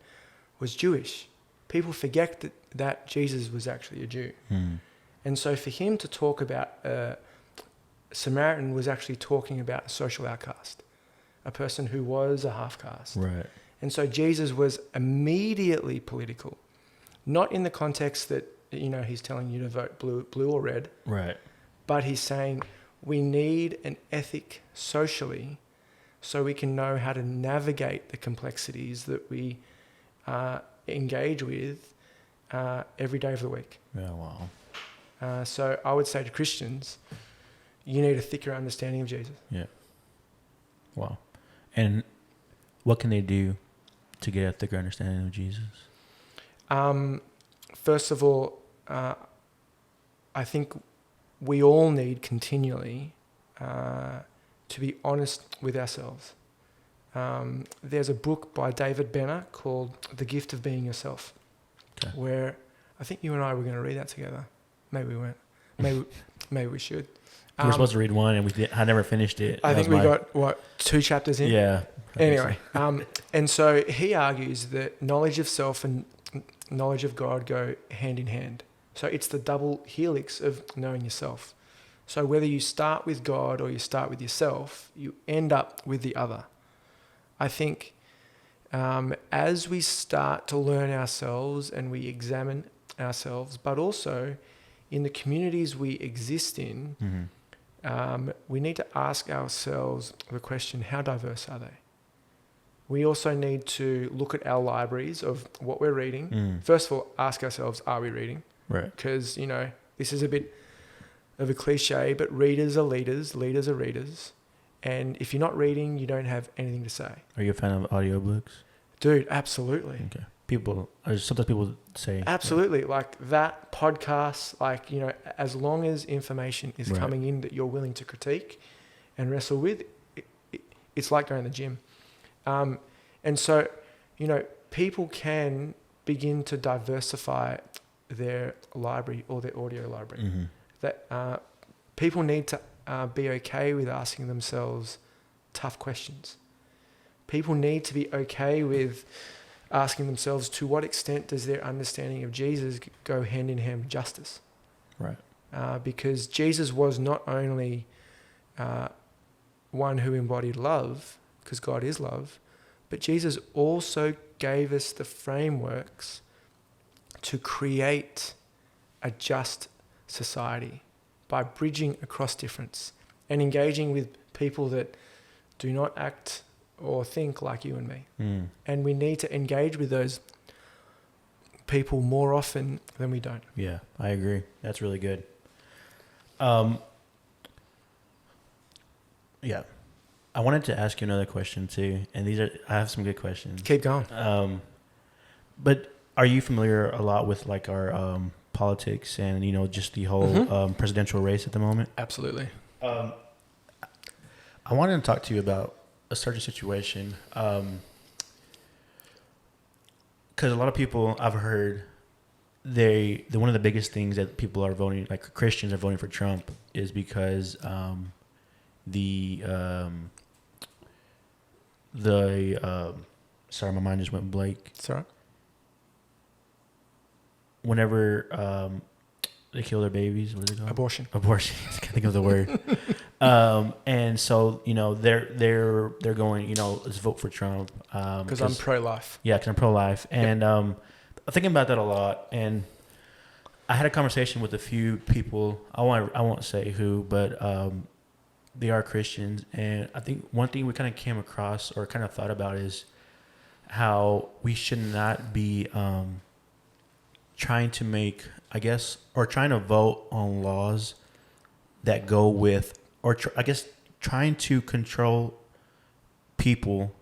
was Jewish. People forget that Jesus was actually a Jew. And so for him to talk about Samaritan was actually talking about a social outcast, a person who was a half caste. Right. And so Jesus was immediately political, not in the context that, he's telling you to vote blue or red. Right. But he's saying we need an ethic socially so we can know how to navigate the complexities that we engage with every day of the week. Yeah, wow. So I would say to Christians, you need a thicker understanding of Jesus. Yeah. Wow. And what can they do to get a thicker understanding of Jesus? First of all, I think we all need continually to be honest with ourselves. There's a book by David Benner called The Gift of Being Yourself, where I think you and I were going to read that together. Maybe we weren't. Maybe we should. We were supposed to read one, and I never finished it. I think we got, 2 chapters in? Yeah. Anyway, and so he argues that knowledge of self and knowledge of God go hand in hand. So it's the double helix of knowing yourself. So whether you start with God or you start with yourself, you end up with the other. I think as we start to learn ourselves and we examine ourselves, but also in the communities we exist in, we need to ask ourselves the question, how diverse are they? We also need to look at our libraries of what we're reading. First of all, ask ourselves, are we reading? Right. Because, this is a bit of a cliche, but readers are leaders, leaders are readers. And if you're not reading, you don't have anything to say. Are you a fan of audiobooks? Dude, absolutely. Okay. Sometimes people say... Absolutely. Like that podcast, as long as information is coming in that you're willing to critique and wrestle with, it's like going to the gym. And so, people can begin to diversify their library or their audio library. That people need to be okay with asking themselves tough questions. People need to be okay with asking themselves, to what extent does their understanding of Jesus go hand in hand with justice? Right. Because Jesus was not only one who embodied love, because God is love, but Jesus also gave us the frameworks to create a just society by bridging across difference and engaging with people that do not act or think like you and me. And we need to engage with those people more often than we don't. Yeah, I agree. That's really good. Yeah. I wanted to ask you another question too, and I have some good questions. Keep going. But are you familiar a lot with like our politics and just the whole presidential race at the moment? Absolutely. I wanted to talk to you about a certain situation, because a lot of people I've heard one of the biggest things that people are voting, like Christians are voting for Trump, is because sorry, my mind just went blank. It's all right. whenever they kill their babies, what is it called? Abortion. I can't think of the word. And so they're going, let's vote for Trump Because I'm pro-life. Yeah, because I'm pro-life, and I'm thinking about that a lot. And I had a conversation with a few people. I won't say who, but they are Christians, and I think one thing we kind of came across or kind of thought about is how we should not be trying to make, I guess, or trying to vote on laws that go with, or trying to control people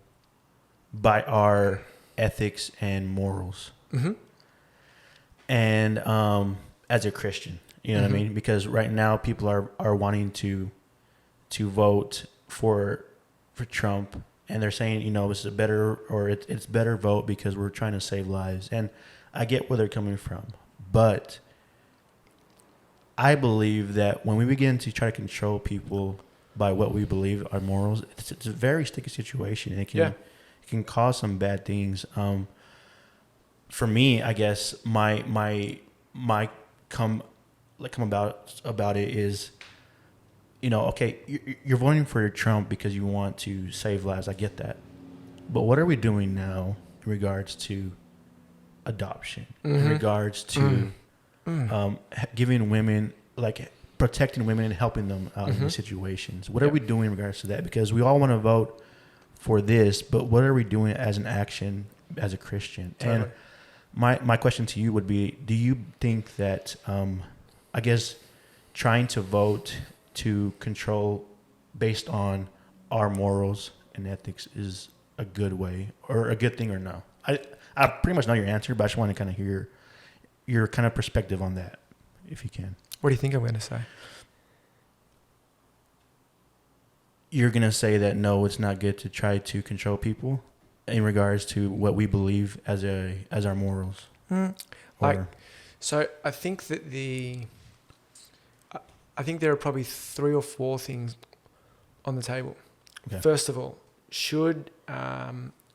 by our ethics and morals. Mm-hmm. And as a Christian, you know what I mean? Because right now people are wanting to vote for Trump, and they're saying, this is a better, or it's better vote because we're trying to save lives. And I get where they're coming from, but I believe that when we begin to try to control people by what we believe are morals, it's a very sticky situation. It can cause some bad things. For me, I guess my come about it is, okay, you're voting for Trump because you want to save lives. I get that, but what are we doing now in regards to adoption? In regards to giving women, protecting women and helping them out in these situations? What are we doing in regards to that? Because we all want to vote for this, but what are we doing as an action as a Christian? Totally. And my question to you would be, do you think that, I guess, trying to vote to control based on our morals and ethics is a good way or a good thing, or no? I pretty much know your answer, but I just want to kind of hear your kind of perspective on that, if you can. What do you think I'm going to say? You're going to say that no, it's not good to try to control people in regards to what we believe as our morals. So I think that I think there are probably 3 or 4 things on the table. Okay. First of all,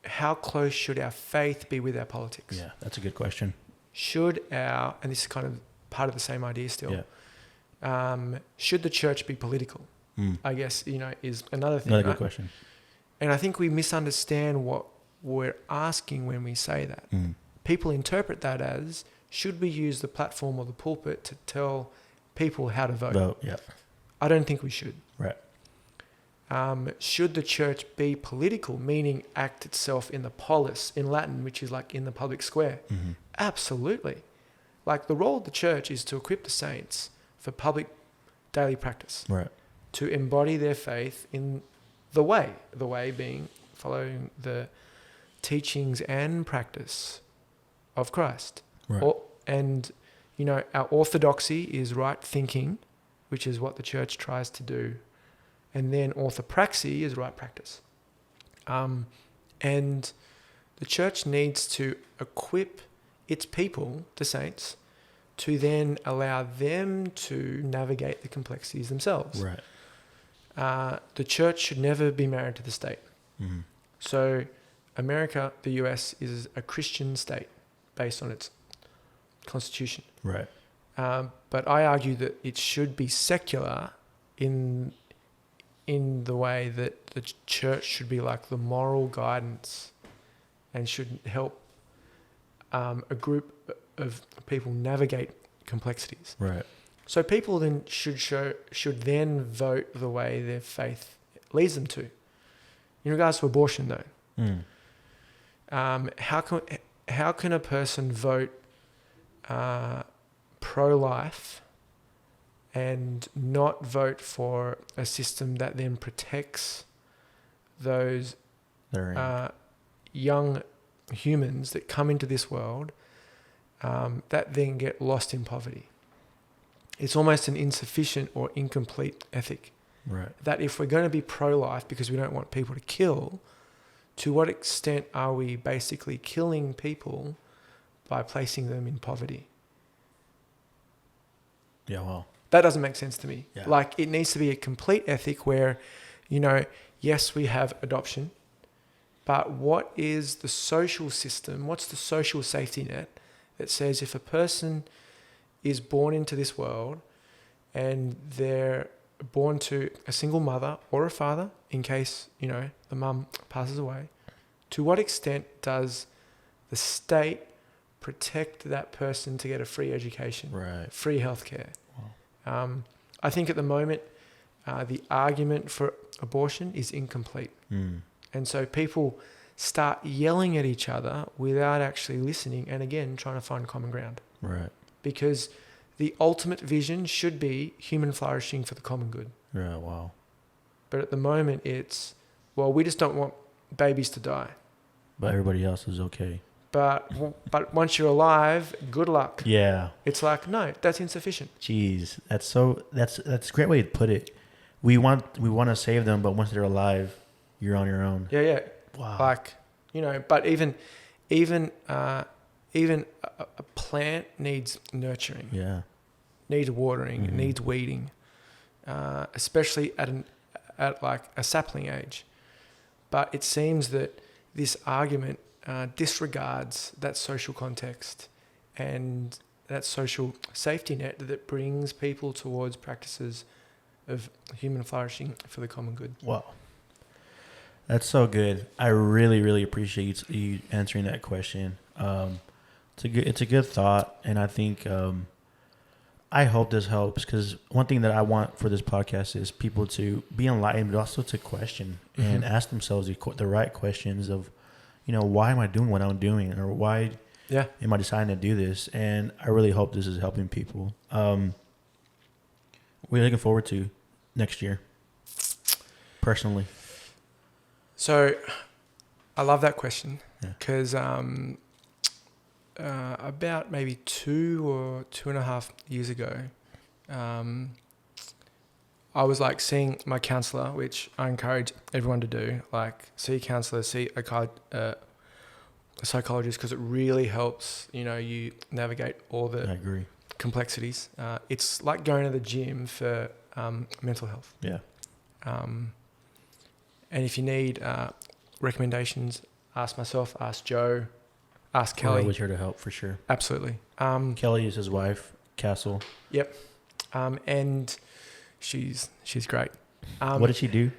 how close should our faith be with our politics? Yeah, that's a good question. And this is kind of part of the same idea still. Yeah. Should the church be political? I guess, is another thing. Another good question. And I think we misunderstand what we're asking when we say that. People interpret that as, should we use the platform or the pulpit to tell people how to vote? Yeah. I don't think we should. Right. Should the church be political, meaning act itself in the polis, in Latin, which is like in the public square? Absolutely. The role of the church is to equip the saints for public daily practice. Right. To embody their faith in the way being following the teachings and practice of Christ. Right. And our orthodoxy is right thinking, which is what the church tries to do. And then orthopraxy is right practice. And the church needs to equip its people, the saints, to then allow them to navigate the complexities themselves. Right. The church should never be married to the state. So America, the US, is a Christian state based on its constitution. Right. But I argue that it should be secular in the way that the church should be like the moral guidance and should help a group of people navigate complexities. Right. So people then should then vote the way their faith leads them to. In regards to abortion, though, how can a person vote pro-life and not vote for a system that then protects those young humans that come into this world that then get lost in poverty? It's almost an insufficient or incomplete ethic. Right. That if we're going to be pro-life because we don't want people to kill, to what extent are we basically killing people by placing them in poverty? Yeah, well. That doesn't make sense to me. Yeah. It needs to be a complete ethic where, yes, we have adoption, but what is the social system? What's the social safety net that says if a person is born into this world and they're born to a single mother or a father, in case, the mum passes away, to what extent does the state protect that person to get a free education, Right. free healthcare? Wow. I think at the moment, the argument for abortion is incomplete. And so people start yelling at each other without actually listening and, again, trying to find common ground. Right. Because the ultimate vision should be human flourishing for the common good. Yeah. Wow. But at the moment, it's, well, we just don't want babies to die. But everybody else is okay. But once you're alive, good luck. Yeah. It's like, no, that's insufficient. Jeez, that's a great way to put it. We want to save them, but once they're alive, you're on your own. Yeah. Wow. Like, but even a plant needs nurturing. Yeah. Needs watering, needs weeding, especially at like a sapling age. But it seems that this argument disregards that social context and that social safety net that brings people towards practices of human flourishing for the common good. Wow. That's so good. I really, really appreciate you answering that question. It's a good thought, and I think I hope this helps, because one thing that I want for this podcast is people to be enlightened, but also to question and ask themselves the right questions of, why am I doing what I'm doing, or why am I deciding to do this? And I really hope this is helping people. What are you looking forward to next year, personally? So I love that question, because about maybe 2 or 2.5 years ago, I was like seeing my counsellor, which I encourage everyone to do, like see a counsellor, see a psychologist, because it really helps, you navigate all the complexities. It's like going to the gym for mental health. Yeah. And if you need recommendations, ask myself, ask Joe, ask Kelly. We're always here to help, for sure. Absolutely. Kelly is his wife, Castle. Yep. And she's great. What does she do?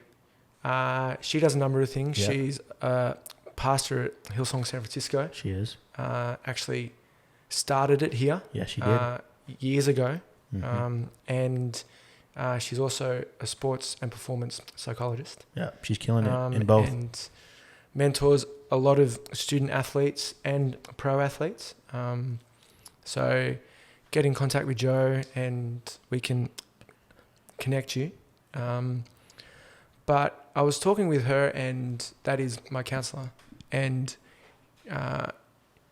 She does a number of things. Yep. She's a pastor at Hillsong San Francisco. She is. Actually started it here. Yeah, she did. Years ago. Mm-hmm. And she's also a sports and performance psychologist. Yeah, she's killing it in both. And mentors a lot of student athletes and pro athletes. So get in contact with Joe and we can connect you. But I was talking with her, and that is my counsellor. And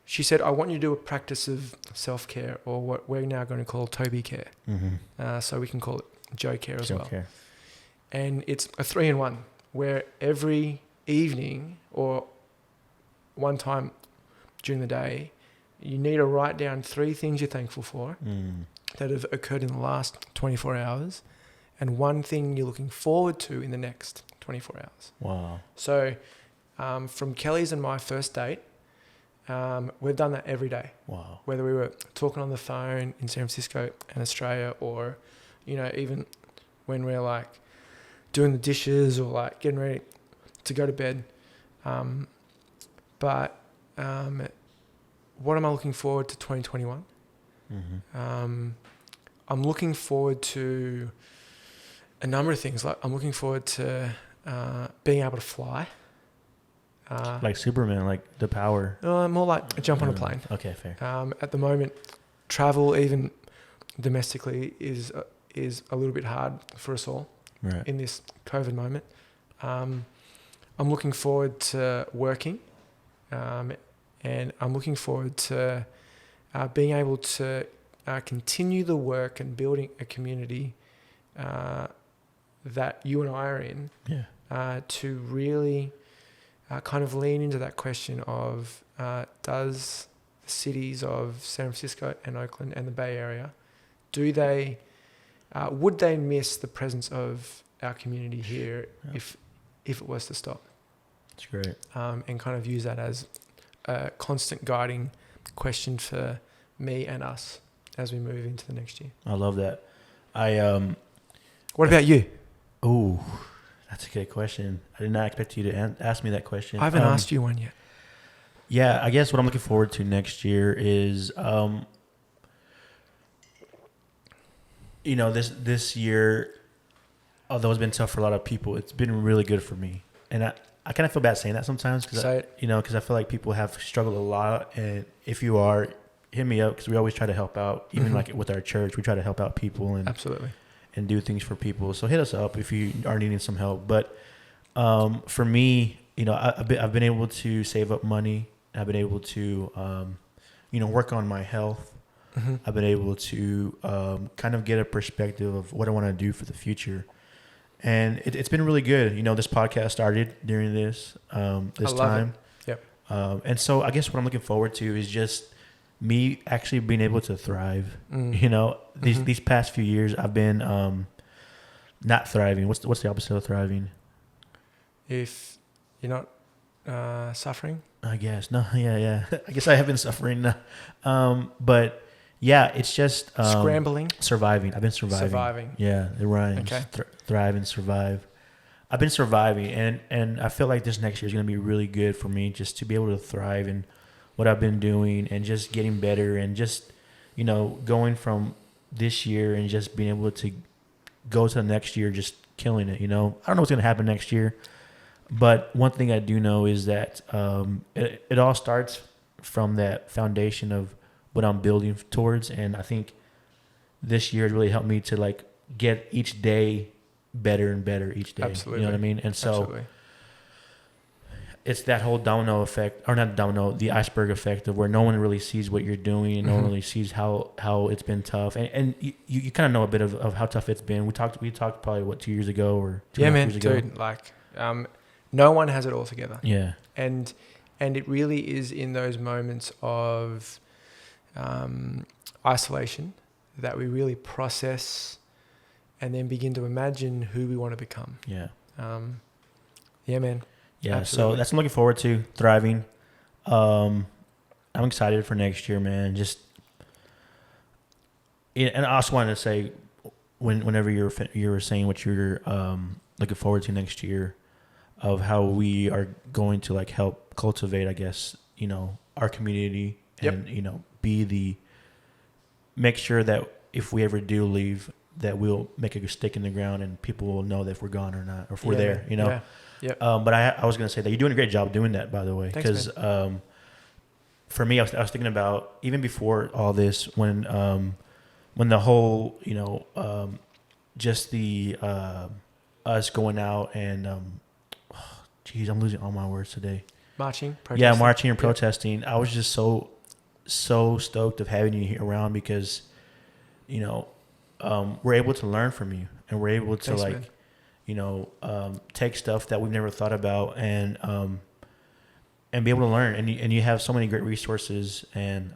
she said, I want you to do a practice of self-care, or what we're now going to call Toby care. Mm-hmm. So we can call it Joe care as well. Care. And it's a 3-in-1, where every evening or one time during the day, you need to write down 3 things you're thankful for that have occurred in the last 24 hours, and 1 thing you're looking forward to in the next 24 hours. Wow. So from Kelly's and my first date, we've done that every day. Wow. Whether we were talking on the phone in San Francisco and Australia, or, even when we're like doing the dishes or like getting ready to go to bed. But what am I looking forward to 2021? Mm-hmm. I'm looking forward to a number of things. Like I'm looking forward to being able to fly. Like Superman, like the power. More like jump on a plane. Okay, fair. At the moment, travel, even domestically, is a little bit hard for us all in this COVID moment. I'm looking forward to working, and I'm looking forward to being able to continue the work and building a community that you and I are in, to really kind of lean into that question of does the cities of San Francisco and Oakland and the Bay Area, would they miss the presence of our community here if it was to stop? That's great. And kind of use that as a constant guiding question for me and us as we move into the next year. I love that. What about you? Oh, that's a good question. I did not expect you to ask me that question. I haven't asked you one yet. Yeah, I guess what I'm looking forward to next year is, this year, although it's been tough for a lot of people, it's been really good for me. And I kind of feel bad saying that sometimes because I feel like people have struggled a lot. And if you are, hit me up because we always try to help out. Even like with our church, we try to help out people and absolutely and do things for people. So hit us up if you are needing some help. But for me, I've been able to save up money. I've been able to, work on my health. Mm-hmm. I've been able to kind of get a perspective of what I want to do for the future. And it's been really good. This podcast started during this time. Yep. And so I guess what I'm looking forward to is just me actually being able to thrive. These past few years I've been not thriving. What's the opposite of thriving? If you're not suffering? I guess. No, yeah. I guess I have been suffering. But yeah, it's just scrambling. Surviving. I've been surviving. Yeah, it rhymes. Okay. Thrive and survive. I've been surviving, and I feel like this next year is going to be really good for me just to be able to thrive in what I've been doing and just getting better and just, going from this year and just being able to go to the next year just killing it, I don't know what's going to happen next year. But one thing I do know is that it all starts from that foundation of what I'm building towards. And I think this year has really helped me to get each day better and better each day. Absolutely. You know what I mean? And so absolutely. It's that whole domino effect, or not domino, the iceberg effect of where no one really sees what you're doing and no one really sees how it's been tough. And you kind of know a bit of how tough it's been. We talked probably 2 years ago or 2.5 years ago. Dude, no one has it all together. Yeah. And it really is in those moments of isolation that we really process and then begin to imagine who we want to become. Yeah. Yeah, man. Yeah. Absolutely. So that's what I'm looking forward to, thriving. I'm excited for next year, man. And I also wanted to say, whenever you were saying what you're looking forward to next year, of how we are going to help cultivate, I guess, our community and, make sure that if we ever do leave, that we'll make a stake in the ground and people will know that if we're gone or not, or if we're there, Yeah. Yep. But I was going to say that you're doing a great job doing that, by the way, because for me, I was thinking about even before all this, when the whole, just the us going out and geez, I'm losing all my words today. Marching, protesting. Yeah, marching and protesting. I was just so stoked of having you here around because, we're able to learn from you and we're able to take stuff that we've never thought about and be able to learn. And you have so many great resources and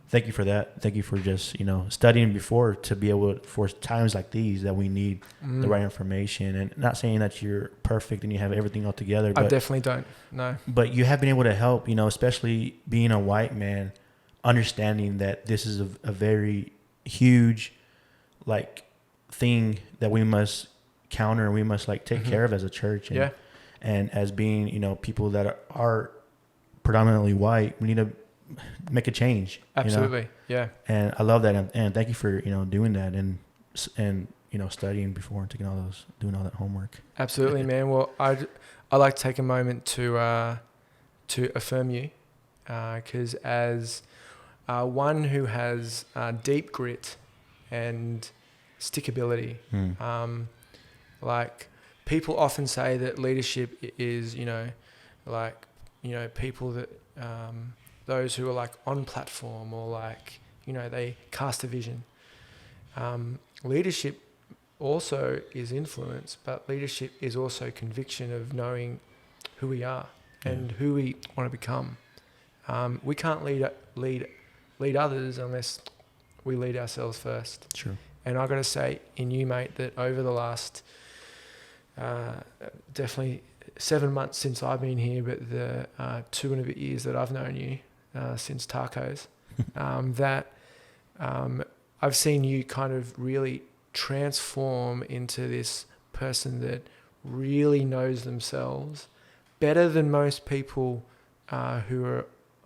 thank you for that. Thank you for just, studying before to be able to, for times like these that we need the right information. And not saying that you're perfect and you have everything all together. But I definitely don't. No. But you have been able to help, especially being a white man, understanding that this is a very huge, thing that we must counter and we must take care of as a church. And, and as being, people that are predominantly white, we need to make a change. Absolutely. Yeah. And I love that. And thank you for, doing that and studying before and doing all that homework. Absolutely, man. Well, I'd like to take a moment to affirm you, because as one who has deep grit and stickability, people often say that leadership is, people that those who are on platform or they cast a vision. Leadership also is influence, but leadership is also conviction of knowing who we are and who we want to become. We can't lead others unless we lead ourselves first. True. And I've got to say in you, mate, that over the last definitely 7 months since I've been here, but the 2.5 years that I've known you since Tacos, that I've seen you kind of really transform into this person that really knows themselves better than most people who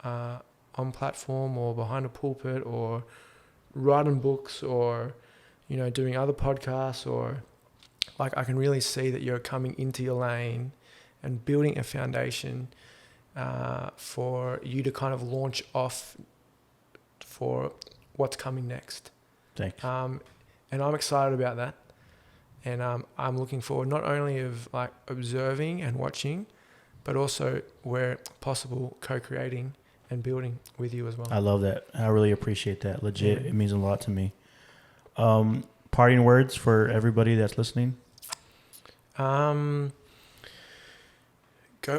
are on platform or behind a pulpit or writing books or, doing other podcasts, or like I can really see that you're coming into your lane and building a foundation for you to kind of launch off for what's coming next. Thanks. And I'm excited about that. And I'm looking forward not only of like observing and watching, but also where possible co-creating and building with you as well. I love that. I really appreciate that. Legit. It means a lot to me. Parting words for everybody that's listening. Go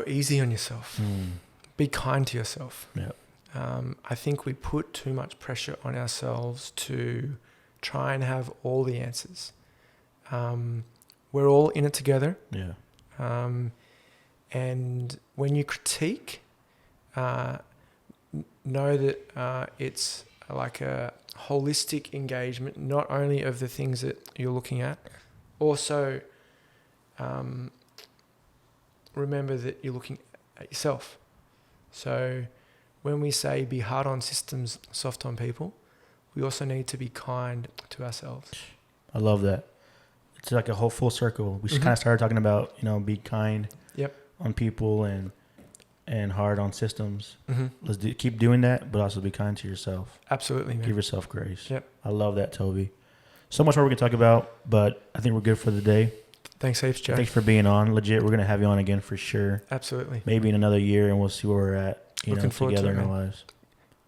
easy on yourself. Be kind to yourself. Yep. I think we put too much pressure on ourselves to try and have all the answers. We're all in it together. Yeah. And when you critique, know that it's like a holistic engagement, not only of the things that you're looking at, also remember that you're looking at yourself. So when we say be hard on systems, soft on people, we also need to be kind to ourselves. I love that. It's like a whole full circle. We kind of started talking about, be kind on people and hard on systems. Let's keep doing that, but also be kind to yourself. Absolutely, man. Give yourself grace. Yep. I love that, Toby. So much more we can talk about, but I think we're good for the day. Thanks heaps, Joe. Thanks for being on. Legit, we're going to have you on again for sure. Absolutely. Maybe in another year, and we'll see where we're at, Looking forward together to it, in our man. lives.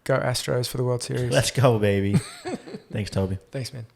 Go Astros for the World Series. Let's go, baby. Thanks, Toby. Thanks, man.